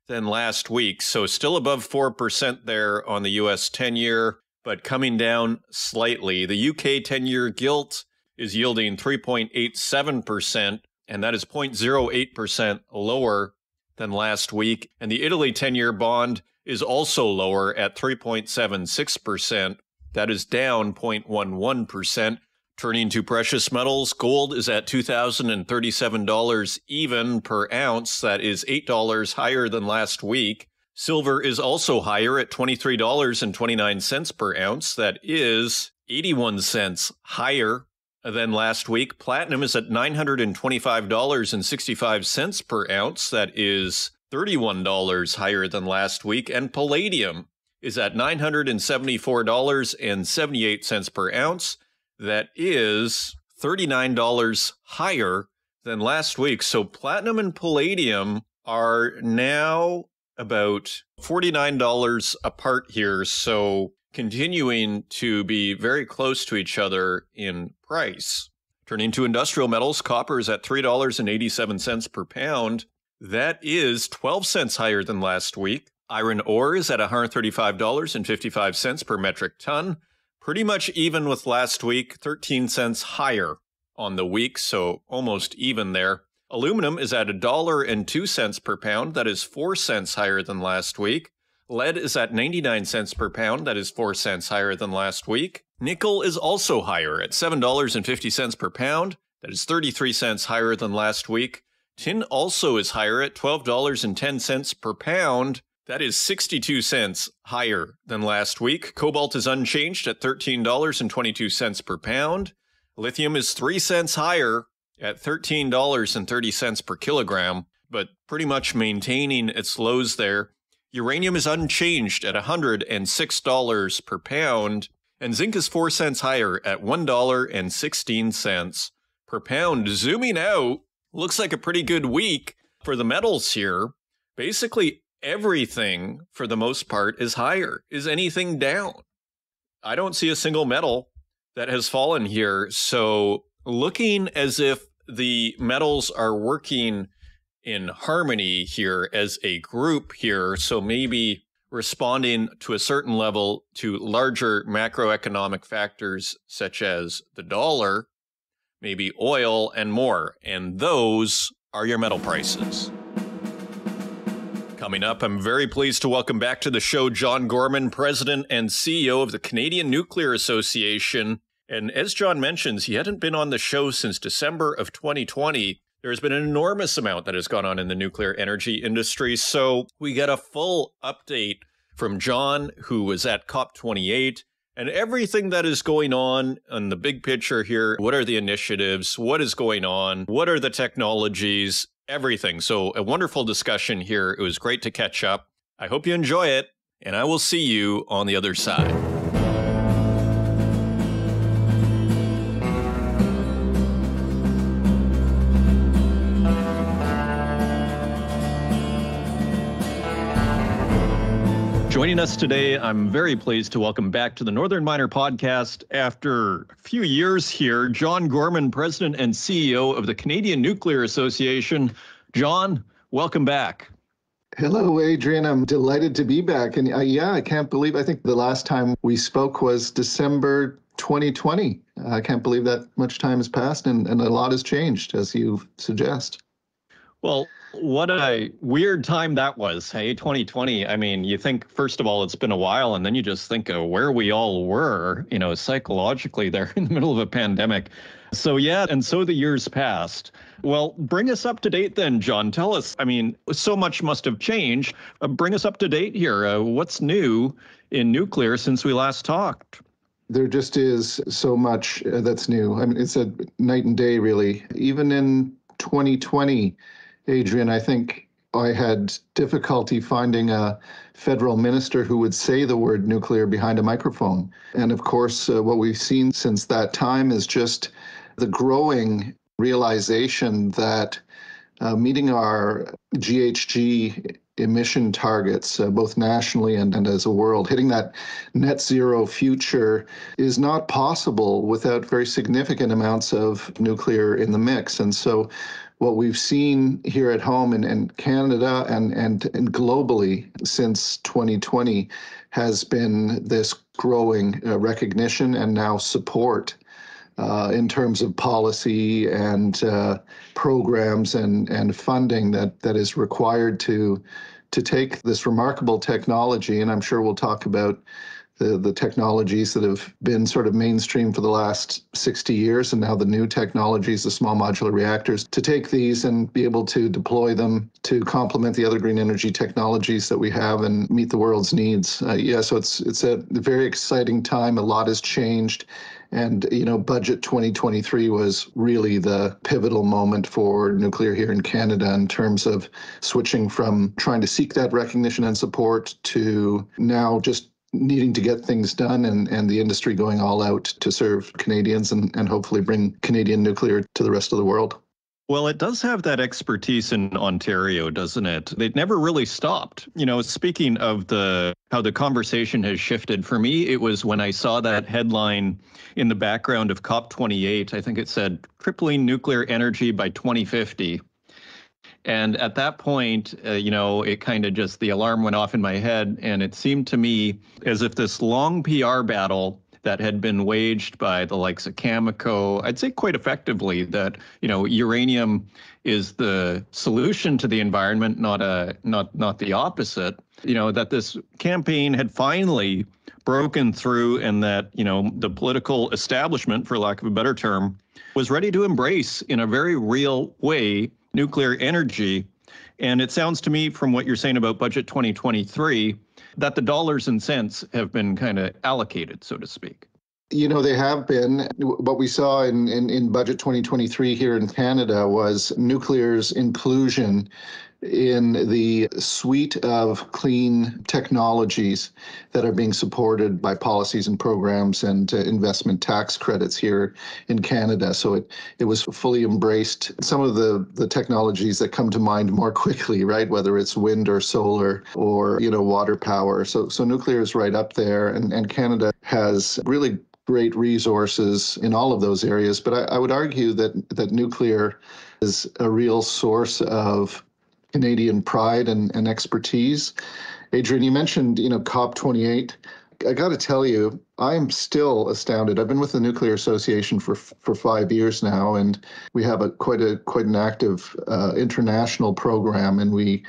Speaker 1: than last week. So still above 4% there on the U.S. 10-year, but coming down slightly. The UK 10-year gilt is yielding 3.87%, and that is 0.08% lower than last week. And the Italy 10-year bond is also lower at 3.76%. That is down 0.11%. Turning to precious metals, gold is at $2,037 even per ounce. That is $8 higher than last week. Silver is also higher at $23.29 per ounce. That is 81 cents higher than last week. Platinum is at $925.65 per ounce. That is $31 higher than last week. And palladium is at $974.78 per ounce. That is $39 higher than last week. So platinum and palladium are now about $49 apart here. So continuing to be very close to each other in price. Turning to industrial metals, copper is at $3.87 per pound. That is 12 cents higher than last week. Iron ore is at $135.55 per metric ton. Pretty much even with last week, 13 cents higher on the week, so almost even there. Aluminum is at $1.02 per pound. That is 4 cents higher than last week. Lead is at 99 cents per pound. That is 4 cents higher than last week. Nickel is also higher at $7.50 per pound. That is 33 cents higher than last week. Tin also is higher at $12.10 per pound. That is 62 cents higher than last week. Cobalt is unchanged at $13.22 per pound. Lithium is 3 cents higher at $13.30 per kilogram, but pretty much maintaining its lows there. Uranium is unchanged at $106 per pound, and zinc is 4 cents higher at $1.16 per pound. Zooming out, looks like a pretty good week for the metals here. Basically, everything, for the most part, is higher. Is anything down? I don't see a single metal that has fallen here. So looking as if the metals are working in harmony here as a group here. So maybe responding to a certain level to larger macroeconomic factors such as the dollar, maybe oil and more. And those are your metal prices. Coming up, I'm very pleased to welcome back to the show John Gorman, President and CEO of the Canadian Nuclear Association. And as John mentions, he hadn't been on the show since December of 2020. There's been an enormous amount that has gone on in the nuclear energy industry. So we get a full update from John, who was at COP28, and everything that is going on the big picture here. What are the initiatives? What is going on? What are the technologies? Everything. So a wonderful discussion here. It was great to catch up. I hope you enjoy it, and I will see you on the other side. Joining us today, I'm very pleased to welcome back to the Northern Miner podcast after a few years here, John Gorman, President and CEO of the Canadian Nuclear Association. John, welcome back.
Speaker 3: Hello, Adrian. I'm delighted to be back. And I can't believe, I think the last time we spoke was December 2020. I can't believe that much time has passed and a lot has changed, as you suggest.
Speaker 1: Well, what a weird time that was, hey, 2020. I mean, you think, first of all, it's been a while, and then you just think of where we all were, psychologically there in the middle of a pandemic. So, yeah, and so the years passed. Well, bring us up to date then, John. Tell us, so much must have changed. Bring us up to date here. What's new in nuclear since we last talked?
Speaker 3: There just is so much that's new. It's a night and day, really. Even in 2020, Adrian, I think I had difficulty finding a federal minister who would say the word nuclear behind a microphone. And of course, what we've seen since that time is just the growing realization that meeting our GHG emission targets, both nationally and as a world, hitting that net zero future is not possible without very significant amounts of nuclear in the mix. And so what we've seen here at home in Canada and globally since 2020 has been this growing recognition and now support in terms of policy and programs and funding that is required to take this remarkable technology. And I'm sure we'll talk about the technologies that have been sort of mainstream for the last 60 years, and now the new technologies, the small modular reactors, to take these and be able to deploy them to complement the other green energy technologies that we have and meet the world's needs. So it's a very exciting time. A lot has changed. And, Budget 2023 was really the pivotal moment for nuclear here in Canada in terms of switching from trying to seek that recognition and support to now just needing to get things done and the industry going all out to serve Canadians and hopefully bring Canadian nuclear to the rest of the world.
Speaker 1: Well, it does have that expertise in Ontario, doesn't it? It never really stopped. Speaking of how the conversation has shifted, for me, it was when I saw that headline in the background of COP28. I think it said tripling nuclear energy by 2050. And at that point, it kind of just, the alarm went off in my head. And it seemed to me as if this long PR battle that had been waged by the likes of Cameco, I'd say quite effectively, that uranium is the solution to the environment, not the opposite. That this campaign had finally broken through, and that the political establishment, for lack of a better term, was ready to embrace in a very real way nuclear energy. And it sounds to me, from what you're saying about Budget 2023, that the dollars and cents have been kind of allocated, so to speak.
Speaker 3: They have been. What we saw in Budget 2023 here in Canada was nuclear's inclusion in the suite of clean technologies that are being supported by policies and programs and investment tax credits here in Canada. So it was fully embraced. Some of the technologies that come to mind more quickly, right, whether it's wind or solar or water power. So nuclear is right up there, and Canada has really great resources in all of those areas. But I would argue that nuclear is a real source of Canadian pride and expertise. Adrian, you mentioned, COP28. I got to tell you, I'm still astounded. I've been with the Nuclear Association for 5 years now, and we have quite an active international program, and we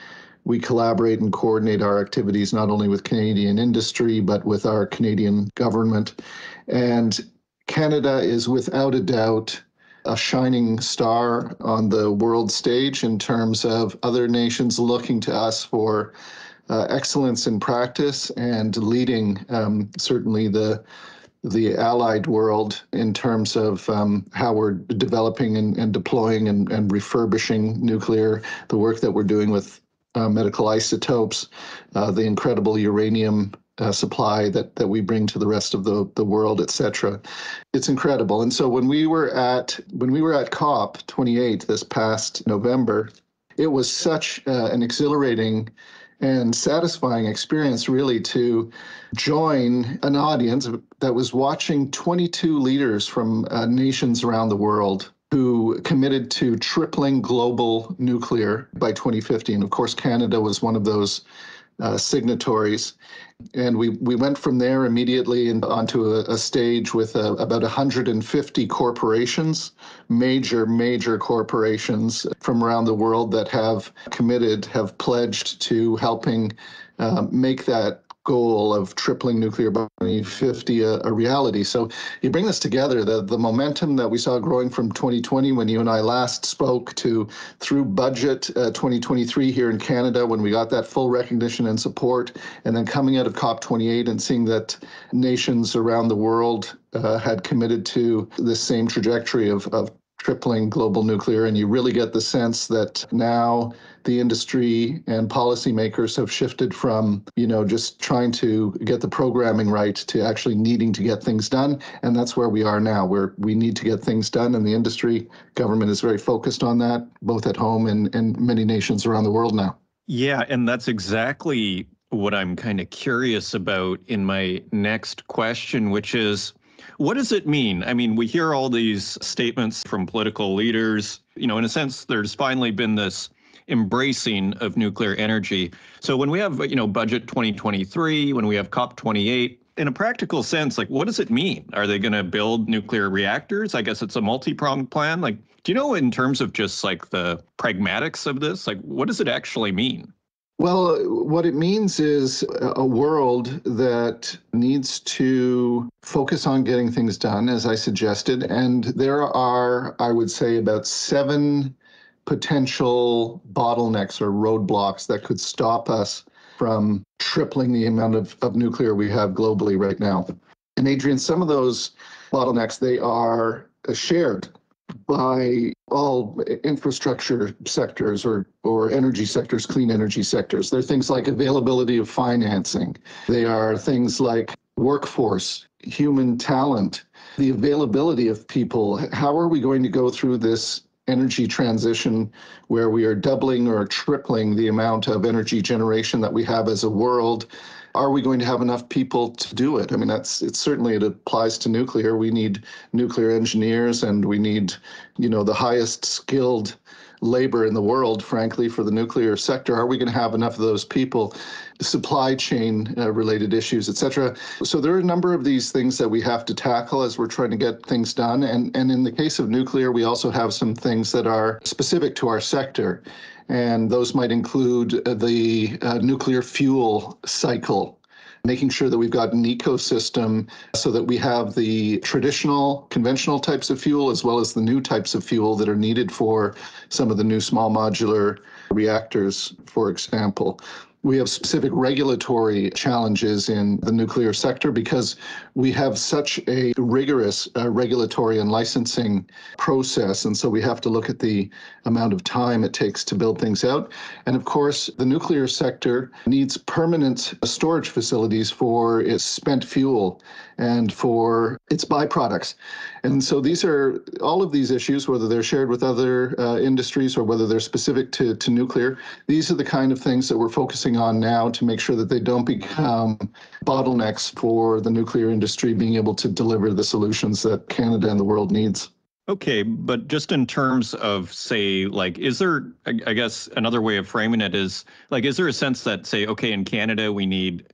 Speaker 3: collaborate and coordinate our activities not only with Canadian industry, but with our Canadian government. And Canada is without a doubt a shining star on the world stage in terms of other nations looking to us for excellence in practice and leading certainly the allied world in terms of how we're developing and deploying and refurbishing nuclear, the work that we're doing with medical isotopes, the incredible uranium supply that we bring to the rest of the world, et cetera. It's incredible. And so when we were at COP28 this past November, it was such an exhilarating and satisfying experience, really, to join an audience that was watching 22 leaders from nations around the world who committed to tripling global nuclear by 2050. And of course, Canada was one of those signatories. And we went from there immediately onto a stage with about 150 corporations, major corporations from around the world that have pledged to helping make that goal of tripling nuclear by 2050 a reality. So you bring this together, the momentum that we saw growing from 2020 when you and I last spoke through Budget 2023 here in Canada, when we got that full recognition and support, and then coming out of COP28 and seeing that nations around the world had committed to this same trajectory of tripling global nuclear. And you really get the sense that now the industry and policymakers have shifted from, just trying to get the programming right to actually needing to get things done. And that's where we are now, where we need to get things done. And the industry, government is very focused on that, both at home and many nations around the world now.
Speaker 1: Yeah, and that's exactly what I'm kind of curious about in my next question, which is, what does it mean? I mean, we hear all these statements from political leaders. In a sense, there's finally been this embracing of nuclear energy. So when we have, Budget 2023, when we have COP28, in a practical sense, what does it mean? Are they going to build nuclear reactors? I guess it's a multi-pronged plan. Do you know, in terms of just the pragmatics of this, what does it actually mean?
Speaker 3: Well, what it means is a world that needs to focus on getting things done, as I suggested. And there are, I would say, about 7 potential bottlenecks or roadblocks that could stop us from tripling the amount of nuclear we have globally right now. And Adrian, some of those bottlenecks, they are shared by all infrastructure sectors or energy sectors, clean energy sectors. They're things like availability of financing. They are things like workforce, human talent, the availability of people. How are we going to go through this energy transition where we are doubling or tripling the amount of energy generation that we have as a world? Are we going to have enough people to do it? I mean, it applies to nuclear. We need nuclear engineers, and we need, the highest skilled labor in the world, frankly, for the nuclear sector. Are we going to have enough of those people? Supply chain related issues, et cetera. So there are a number of these things that we have to tackle as we're trying to get things done. And in the case of nuclear, we also have some things that are specific to our sector. And those might include the nuclear fuel cycle, making sure that we've got an ecosystem so that we have the traditional, conventional types of fuel as well as the new types of fuel that are needed for some of the new small modular reactors, for example. We have specific regulatory challenges in the nuclear sector because we have such a rigorous regulatory and licensing process. And so we have to look at the amount of time it takes to build things out. And of course, the nuclear sector needs permanent storage facilities for its spent fuel and for its byproducts. And so these are all of these issues, whether they're shared with other industries or whether they're specific to nuclear. These are the kind of things that we're focusing on now to make sure that they don't become bottlenecks for the nuclear industry being able to deliver the solutions that Canada and the world needs.
Speaker 1: Okay, but just in terms of, say, like, is there, I guess another way of framing it is, like, is there a sense that, say, okay, in Canada, we need,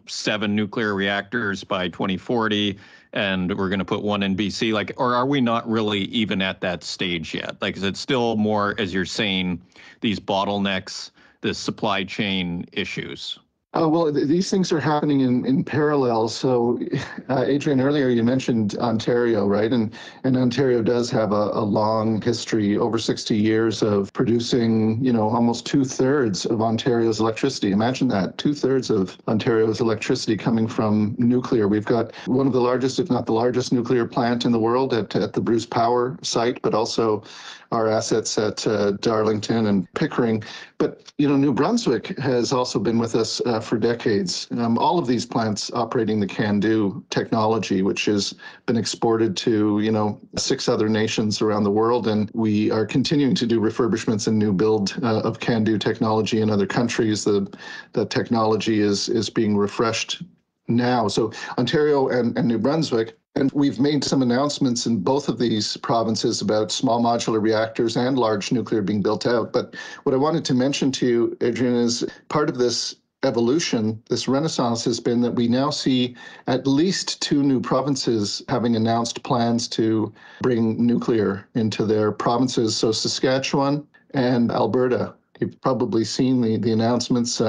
Speaker 1: 7 nuclear reactors by 2040, and we're going to put 1 in BC, like, or are we not really even at that stage yet? Like, is it still more, as you're saying, these bottlenecks, the supply chain issues?
Speaker 3: Well, these things are happening in parallel. So, Adrian, earlier you mentioned Ontario, right? And Ontario does have a long history, over 60 years of producing, almost 2/3 of Ontario's electricity. Imagine that, 2/3 of Ontario's electricity coming from nuclear. We've got one of the largest, if not the largest, nuclear plant in the world at the Bruce Power site, but also our assets at Darlington and Pickering. But, New Brunswick has also been with us for decades. All of these plants operating the CANDU technology, which has been exported to, 6 other nations around the world. And we are continuing to do refurbishments and new build of CANDU technology in other countries. The technology is being refreshed now. So Ontario and New Brunswick. And we've made some announcements in both of these provinces about small modular reactors and large nuclear being built out. But what I wanted to mention to you, Adrian, is part of this evolution, this renaissance, has been that we now see at least 2 new provinces having announced plans to bring nuclear into their provinces. So Saskatchewan and Alberta. You've probably seen the announcements.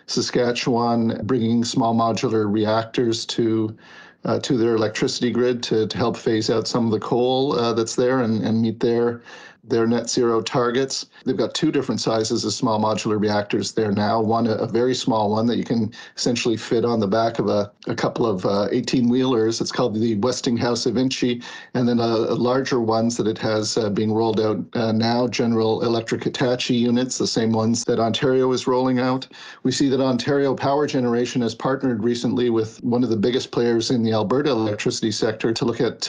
Speaker 3: Saskatchewan bringing small modular reactors to their electricity grid to help phase out some of the coal that's there and meet their net zero targets. They've got 2 different sizes of small modular reactors there now. One, a very small one that you can essentially fit on the back of a couple of 18-wheelers. It's called the Westinghouse Avinci. And then larger ones that it has being rolled out now, General Electric Hitachi units, the same ones that Ontario is rolling out. We see that Ontario Power Generation has partnered recently with one of the biggest players in the Alberta electricity sector to look at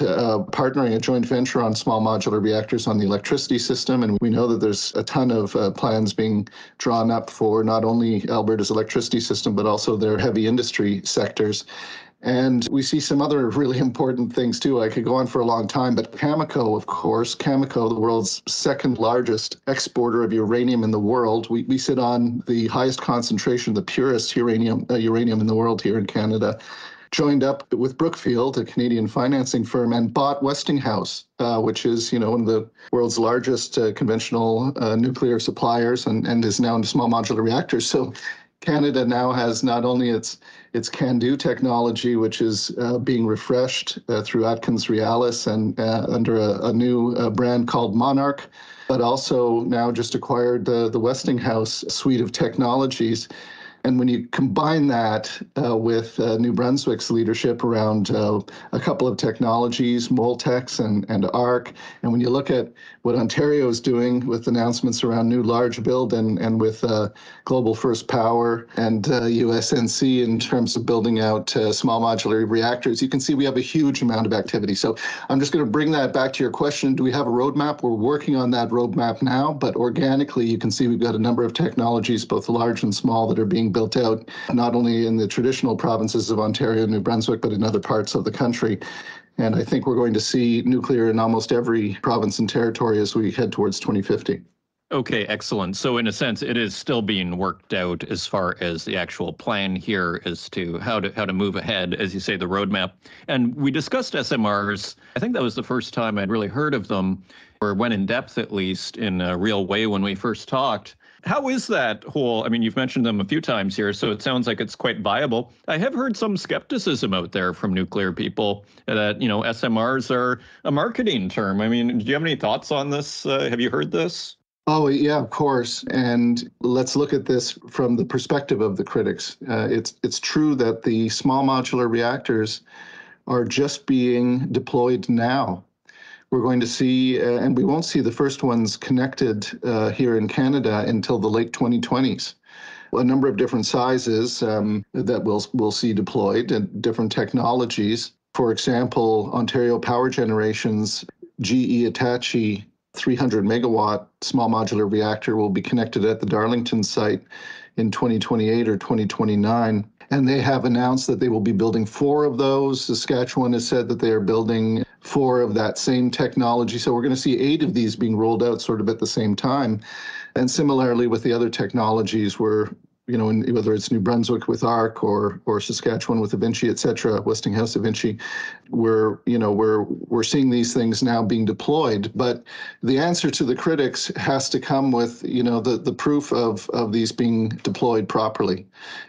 Speaker 3: partnering a joint venture on small modular reactors on the electricity system. And we know that there's a ton of plans being drawn up for not only Alberta's electricity system, but also their heavy industry sectors. And we see some other really important things too. I could go on for a long time, but Cameco, of course, the world's 2nd largest exporter of uranium in the world. We sit on the highest concentration, the purest uranium in the world here in Canada. joined up with Brookfield, a Canadian financing firm, and bought Westinghouse, which is, one of the world's largest conventional nuclear suppliers and is now into small modular reactors. So Canada now has not only its CANDU technology, which is being refreshed through AtkinsRéalis and under a new brand called Monarch, but also now just acquired the Westinghouse suite of technologies. And when you combine that with New Brunswick's leadership around a couple of technologies, Moltex and ARC, and when you look at what Ontario is doing with announcements around new large build and with Global First Power and USNC in terms of building out small modular reactors, you can see we have a huge amount of activity. So I'm just going to bring that back to your question. Do we have a roadmap? We're working on that roadmap now, but organically you can see we've got a number of technologies, both large and small, that are being built out, not only in the traditional provinces of Ontario and New Brunswick, but in other parts of the country. And I think we're going to see nuclear in almost every province and territory as we head towards 2050.
Speaker 1: Okay, excellent. So in a sense, it is still being worked out as far as the actual plan here as to how to move ahead, as you say, the roadmap. And we discussed SMRs. I think that was the first time I'd really heard of them, or went in depth at least in a real way when we first talked. How is that whole, I mean, you've mentioned them a few times here, so it sounds like it's quite viable. I have heard some skepticism out there from nuclear people that, SMRs are a marketing term. I mean, do you have any thoughts on this? Have you heard this?
Speaker 3: Oh, yeah, of course. And let's look at this from the perspective of the critics. It's true that the small modular reactors are just being deployed now. We're going to see, and we won't see the first ones connected here in Canada until the late 2020s. A number of different sizes that we'll see deployed and different technologies. For example, Ontario Power Generation's GE Hitachi 300 megawatt small modular reactor will be connected at the Darlington site in 2028 or 2029. And they have announced that they will be building 4 of those. Saskatchewan has said that they are building 4 of that same technology. So we're going to see 8 of these being rolled out sort of at the same time. And similarly with the other technologies, whether it's New Brunswick with ARC or Saskatchewan with Avinci, et cetera, Westinghouse, Avinci, we're seeing these things now being deployed. But the answer to the critics has to come with, the proof of these being deployed properly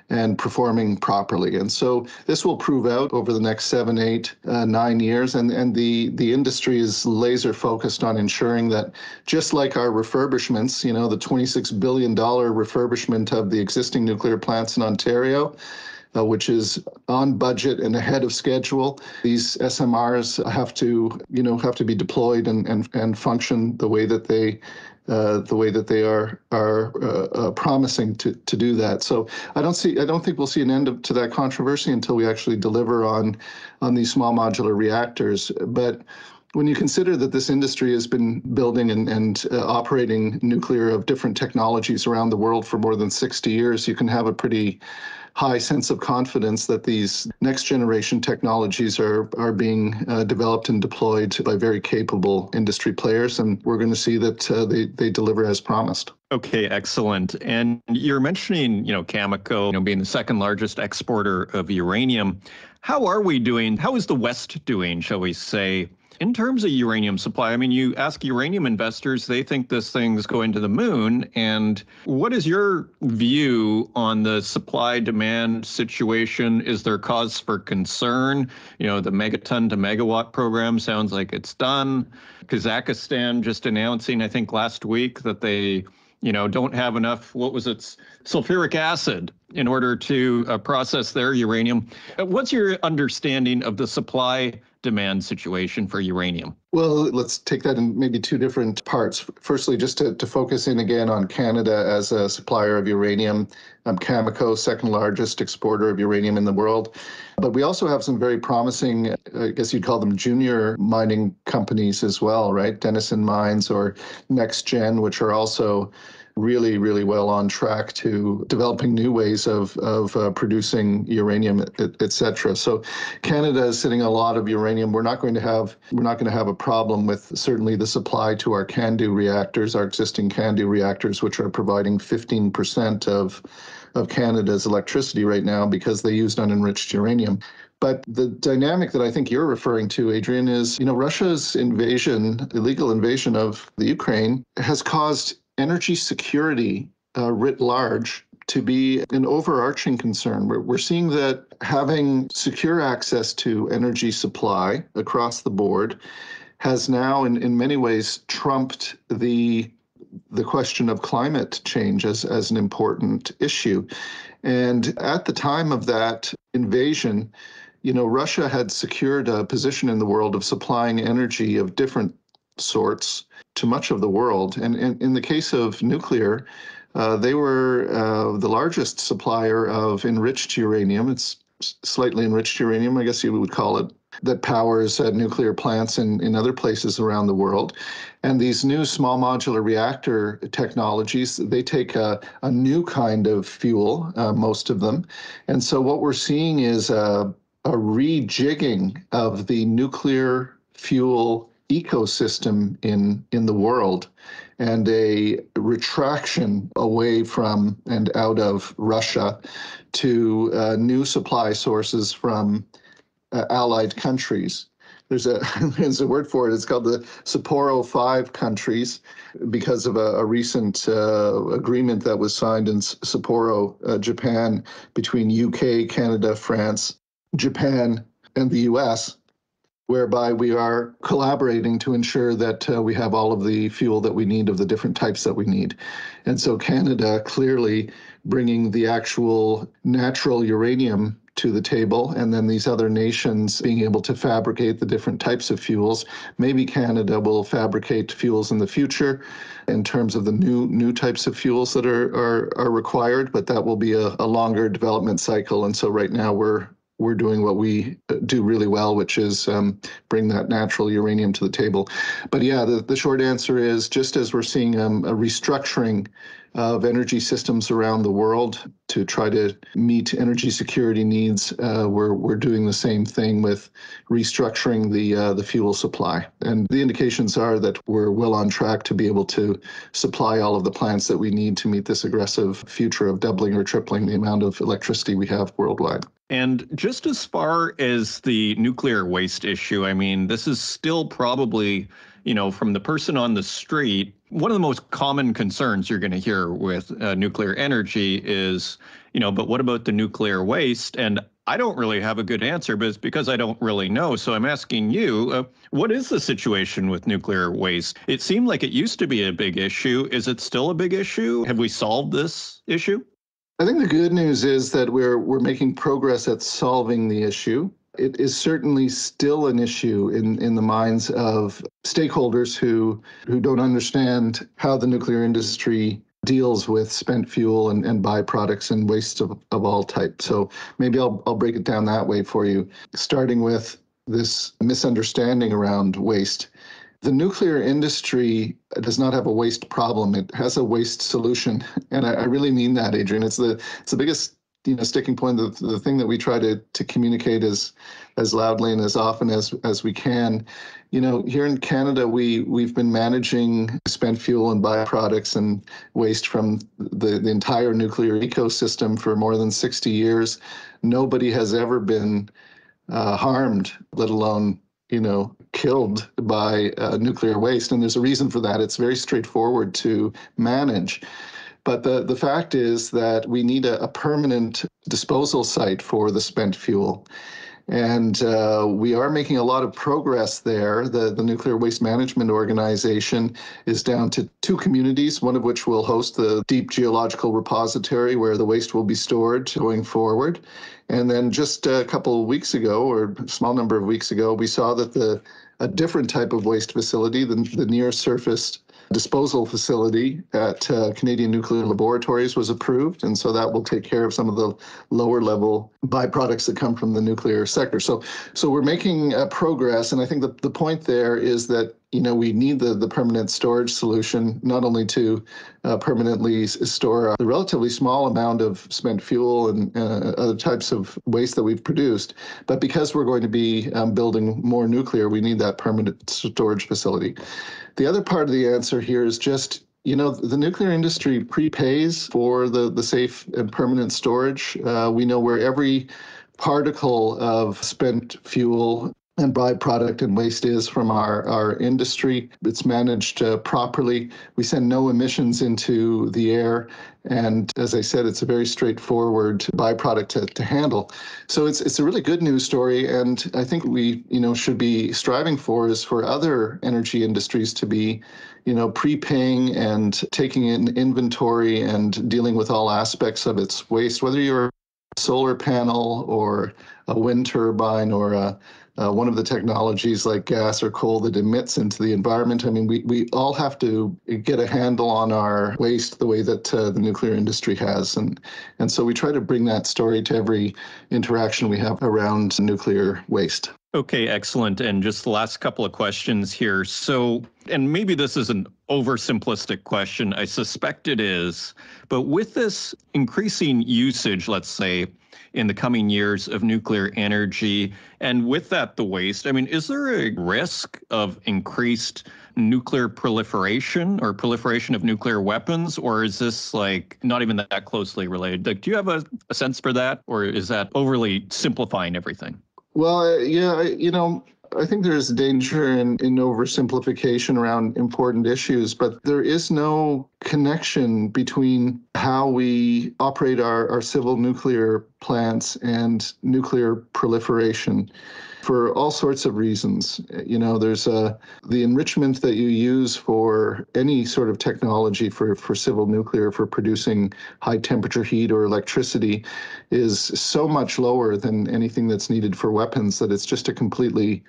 Speaker 3: and performing properly. And so this will prove out over the next 7, 8, 9 years. And the industry is laser focused on ensuring that, just like our refurbishments, the $26 billion refurbishment of the existing nuclear plants in Ontario, which is on budget and ahead of schedule. These SMRs have to be deployed and function the way that they are promising to do that. So I don't think we'll see an end to that controversy until we actually deliver on these small modular reactors. But when you consider that this industry has been building and operating nuclear of different technologies around the world for more than 60 years, you can have a pretty high sense of confidence that these next generation technologies are being developed and deployed by very capable industry players. And we're going to see that they deliver as promised.
Speaker 1: Okay, excellent. And you're mentioning, Cameco, being the second largest exporter of uranium. How are we doing? How is the West doing, shall we say, in terms of uranium supply? I mean, you ask uranium investors, they think this thing's going to the moon. And what is your view on the supply-demand situation? Is there cause for concern? The megaton to megawatt program sounds like it's done. Kazakhstan just announcing, I think last week, that they don't have enough, sulfuric acid in order to process their uranium. What's your understanding of the supply-demand situation for uranium?
Speaker 3: Well, let's take that in maybe 2 different parts. Firstly, just to focus in again on Canada as a supplier of uranium. Cameco, second largest exporter of uranium in the world. But we also have some very promising, I guess you'd call them junior mining companies as well, right? Denison Mines or NextGen, which are also really, really well on track to developing new ways of producing uranium, et cetera. So Canada is sitting a lot of uranium. We're not going to have a problem with certainly the supply to our CANDU reactors, our existing CANDU reactors, which are providing 15% of Canada's electricity right now because they used unenriched uranium. But the dynamic that I think you're referring to, Adrian, is, Russia's illegal invasion of the Ukraine has caused energy security writ large to be an overarching concern. We're seeing that having secure access to energy supply across the board has now, in many ways, trumped the question of climate change as an important issue. And at the time of that invasion, Russia had secured a position in the world of supplying energy of different sorts to much of the world. And in the case of nuclear, they were the largest supplier of enriched uranium. It's slightly enriched uranium, I guess you would call it, that powers nuclear plants in other places around the world. And these new small modular reactor technologies, they take a new kind of fuel, most of them. And so what we're seeing is a rejigging of the nuclear fuel ecosystem in the world, and a retraction away from and out of Russia to new supply sources from allied countries. There's a word for it. It's called the Sapporo 5 countries, because of a recent agreement that was signed in Sapporo, Japan, between UK, Canada, France, Japan, and the US, whereby we are collaborating to ensure that we have all of the fuel that we need of the different types that we need. And so Canada clearly bringing the actual natural uranium to the table, and then these other nations being able to fabricate the different types of fuels. Maybe Canada will fabricate fuels in the future in terms of the new types of fuels that are required, but that will be a longer development cycle. And so right now we're doing what we do really well, which is bring that natural uranium to the table. But yeah, the short answer is, just as we're seeing a restructuring of energy systems around the world to try to meet energy security needs, we're doing the same thing with restructuring the fuel supply. And the indications are that we're well on track to be able to supply all of the plants that we need to meet this aggressive future of doubling or tripling the amount of electricity we have worldwide.
Speaker 1: And just as far as the nuclear waste issue, I mean, this is still probably, from the person on the street, one of the most common concerns you're going to hear with nuclear energy is, but what about the nuclear waste? And I don't really have a good answer, but it's because I don't really know. So I'm asking you, what is the situation with nuclear waste? It seemed like it used to be a big issue. Is it still a big issue? Have we solved this issue?
Speaker 3: I think the good news is that we're making progress at solving the issue. It is certainly still an issue in the minds of stakeholders who don't understand how the nuclear industry deals with spent fuel and byproducts and waste of all types. So maybe I'll break it down that way for you, starting with this misunderstanding around waste. The nuclear industry does not have a waste problem. It has a waste solution. And I really mean that, Adrian. It's the biggest sticking point, the thing that we try to communicate as loudly and as often as we can. Here in Canada, we've been managing spent fuel and byproducts and waste from the entire nuclear ecosystem for more than 60 years. Nobody has ever been harmed, let alone killed by nuclear waste. And there's a reason for that. It's very straightforward to manage. But the fact is that we need a permanent disposal site for the spent fuel. And we are making a lot of progress there. The Nuclear Waste Management Organization is down to 2 communities, one of which will host the deep geological repository where the waste will be stored going forward. And then just a couple of weeks ago, or a small number of weeks ago, we saw that a different type of waste facility, the near surface disposal facility at Canadian Nuclear Laboratories, was approved. And so that will take care of some of the lower level byproducts that come from the nuclear sector. So we're making progress. And I think the point there is that we need the permanent storage solution, not only to permanently store the relatively small amount of spent fuel and other types of waste that we've produced, but because we're going to be building more nuclear, we need that permanent storage facility. The other part of the answer here is just, the nuclear industry prepays for the safe and permanent storage. We know where every particle of spent fuel and byproduct and waste is from our industry. It's managed properly. We send no emissions into the air. And as I said, it's a very straightforward byproduct to handle. So it's a really good news story. And I think we, should be striving for is for other energy industries to be, prepaying and taking in inventory and dealing with all aspects of its waste, whether you're a solar panel or a wind turbine or one of the technologies like gas or coal that emits into the environment. I mean, we all have to get a handle on our waste the way that the nuclear industry has. And so we try to bring that story to every interaction we have around nuclear waste.
Speaker 1: Okay, excellent. And just the last couple of questions here. So, and maybe this is an oversimplistic question, I suspect it is, but with this increasing usage, let's say, in the coming years of nuclear energy, and with that, the waste, I mean, is there a risk of increased nuclear proliferation or proliferation of nuclear weapons, or is this like not even that closely related? Like, do you have a sense for that, or is that overly simplifying everything?
Speaker 3: Well, yeah, I think there's danger in oversimplification around important issues, but there is no connection between how we operate our civil nuclear plants and nuclear proliferation for all sorts of reasons. There's the enrichment that you use for any sort of technology for civil nuclear for producing high temperature heat or electricity is so much lower than anything that's needed for weapons that it's just a completely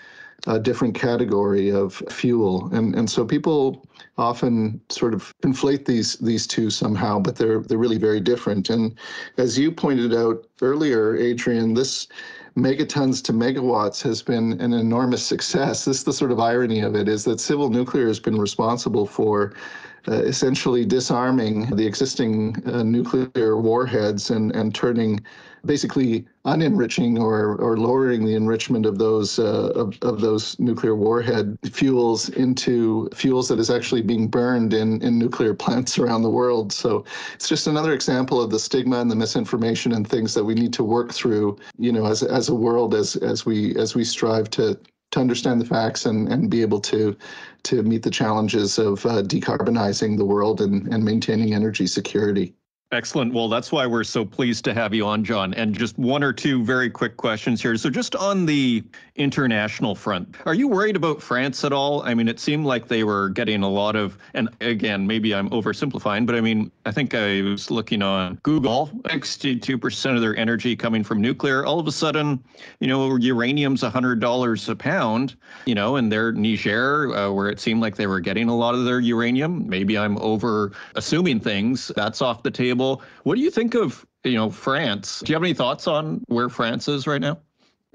Speaker 3: different category of fuel. And so people often sort of conflate these two somehow, but they're really very different. And as you pointed out earlier, Adrian, this megatons to megawatts has been an enormous success. This is the sort of irony of it, is that civil nuclear has been responsible for essentially disarming the existing nuclear warheads and turning, basically unenriching or lowering the enrichment of those nuclear warhead fuels into fuels that is actually being burned in nuclear plants around the world. So it's just another example of the stigma and the misinformation and things that we need to work through, as a world, as we strive to understand the facts and be able to meet the challenges of decarbonizing the world and maintaining energy security.
Speaker 1: Excellent. Well, that's why we're so pleased to have you on, John. And just one or two very quick questions here. So just on the international front, are you worried about France at all? I mean, it seemed like they were getting a lot of, and again, maybe I'm oversimplifying, but I mean, I think I was looking on Google, 62% of their energy coming from nuclear. All of a sudden, uranium's $100 a pound, and their Niger, where it seemed like they were getting a lot of their uranium. Maybe I'm over assuming things. That's off the table. What do you think of, France? Do you have any thoughts on where France is right now?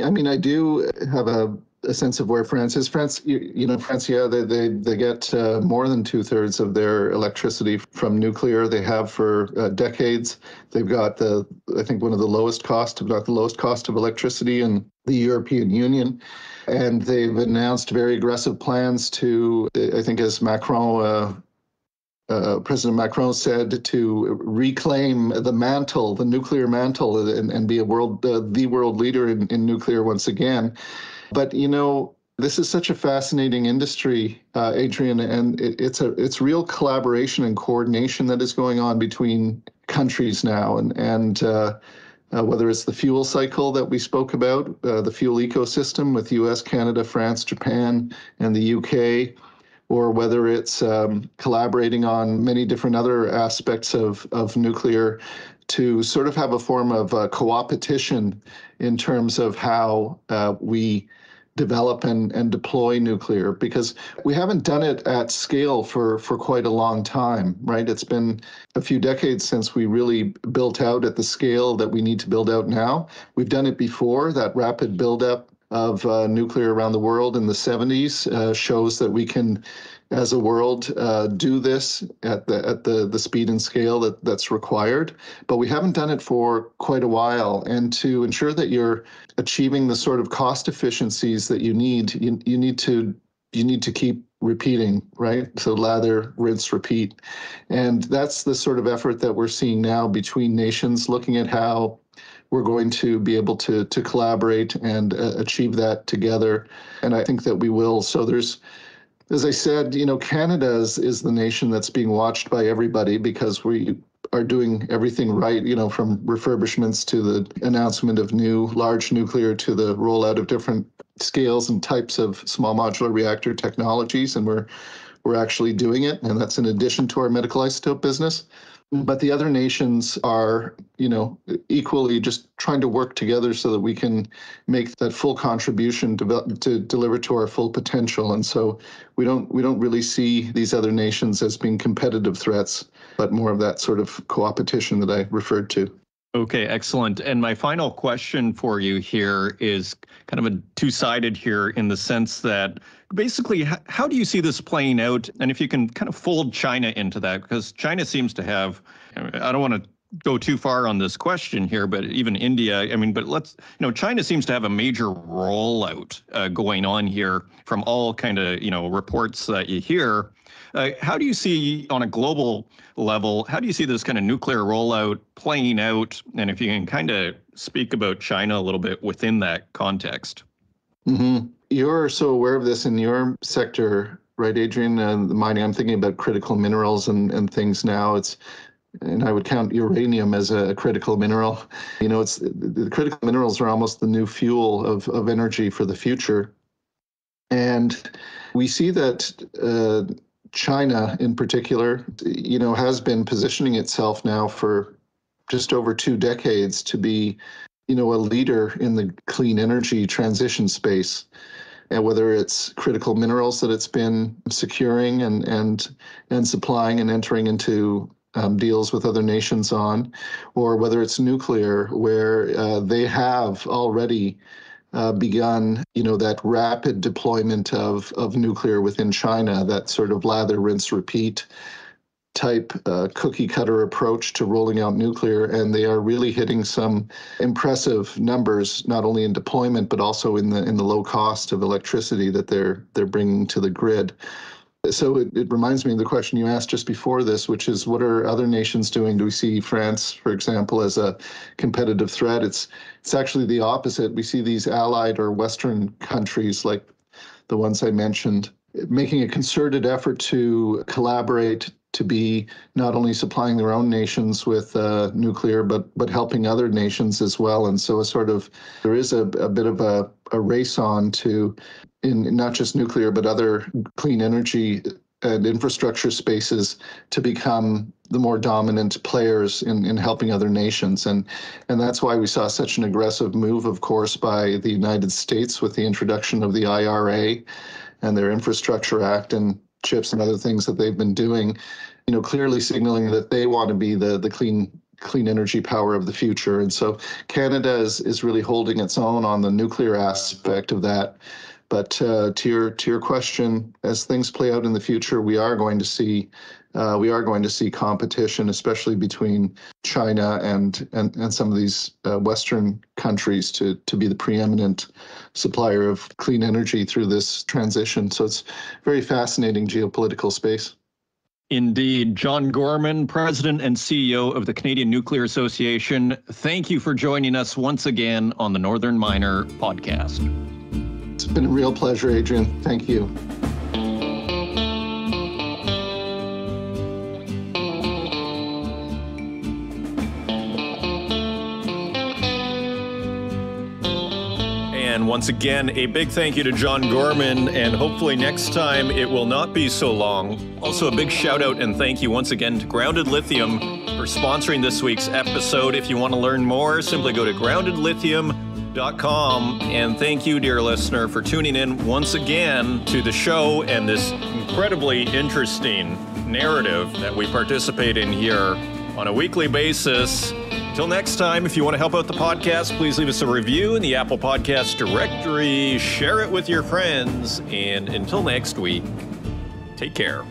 Speaker 3: I mean, I do have a sense of where France is. France, France, yeah, they get more than 2/3 of their electricity from nuclear. They have for decades. They've got I think one of the lowest cost, if not the lowest cost of electricity in the European Union. And they've announced very aggressive plans to, I think as President Macron said, to reclaim the nuclear mantle, and be the world leader in nuclear once again. But this is such a fascinating industry, Adrian, and it's real collaboration and coordination that is going on between countries now, and whether it's the fuel cycle that we spoke about, the fuel ecosystem with U.S., Canada, France, Japan, and the UK. Or whether it's collaborating on many different other aspects of nuclear to sort of have a form of co-opetition in terms of how we develop and deploy nuclear, because we haven't done it at scale for quite a long time, right? It's been a few decades since we really built out at the scale that we need to build out now. We've done it before. That rapid buildup of nuclear around the world in the 70s shows that we can, as a world, do this at the speed and scale that's required. But we haven't done it for quite a while. And to ensure that you're achieving the sort of cost efficiencies that you need, you need to keep repeating, right? So lather, rinse, repeat. And that's the sort of effort that we're seeing now between nations, looking at how we're going to be able to collaborate and achieve that together. And I think that we will. So there's, as I said, Canada is the nation that's being watched by everybody because we are doing everything right, from refurbishments to the announcement of new large nuclear to the rollout of different scales and types of small modular reactor technologies. And we're actually doing it. And that's in addition to our medical isotope business. But the other nations are, equally just trying to work together so that we can make that full contribution to deliver to our full potential. And so we don't really see these other nations as being competitive threats, but more of that sort of co-opetition that I referred to.
Speaker 1: Okay, excellent. And my final question for you here is kind of a two-sided here in the sense that basically, how do you see this playing out? And if you can kind of fold China into that, because China seems to have, I don't want to go too far on this question here, but even India, China seems to have a major rollout going on here from all kind of, reports that you hear. How do you see on a global level, how do you see this kind of nuclear rollout playing out? And if you can kind of speak about China a little bit within that context.
Speaker 3: Mm-hmm. You're so aware of this in your sector, right, Adrian? The mining, I'm thinking about critical minerals and things now. And I would count uranium as a critical mineral. It's the critical minerals are almost the new fuel of energy for the future. And we see that China in particular, has been positioning itself now for just over 2 decades to be, a leader in the clean energy transition space. And whether it's critical minerals that it's been securing and supplying and entering into deals with other nations on, or whether it's nuclear, where they have already begun, that rapid deployment of nuclear within China, that sort of lather, rinse, repeat type cookie cutter approach to rolling out nuclear. And they are really hitting some impressive numbers, not only in deployment, but also in the low cost of electricity that they're bringing to the grid. So it reminds me of the question you asked just before this, which is what are other nations doing? Do we see France, for example, as a competitive threat? It's actually the opposite. We see these allied or Western countries like the ones I mentioned making a concerted effort to collaborate to be not only supplying their own nations with nuclear, but helping other nations as well. And so there is a bit of a race on to, in not just nuclear, but other clean energy and infrastructure spaces to become the more dominant players in helping other nations. And that's why we saw such an aggressive move, of course, by the United States with the introduction of the IRA and their Infrastructure Act and chips and other things that they've been doing, clearly signaling that they want to be the clean energy power of the future. And so Canada is really holding its own on the nuclear aspect of that. But to your question, as things play out in the future, we are going to see competition, especially between China and some of these Western countries to be the preeminent supplier of clean energy through this transition. So it's very fascinating geopolitical space.
Speaker 1: Indeed. John Gorman, President and CEO of the Canadian Nuclear Association, thank you for joining us once again on the Northern Miner podcast.
Speaker 3: It's been a real pleasure, Adrian. Thank you.
Speaker 1: And once again, a big thank you to John Gorman, and hopefully next time it will not be so long. Also, a big shout out and thank you once again to Grounded Lithium for sponsoring this week's episode. If you want to learn more, simply go to groundedlithium.com. And thank you, dear listener, for tuning in once again to the show and this incredibly interesting narrative that we participate in here on a weekly basis. Until next time, if you want to help out the podcast, please leave us a review in the Apple Podcast directory, share it with your friends, and until next week, take care.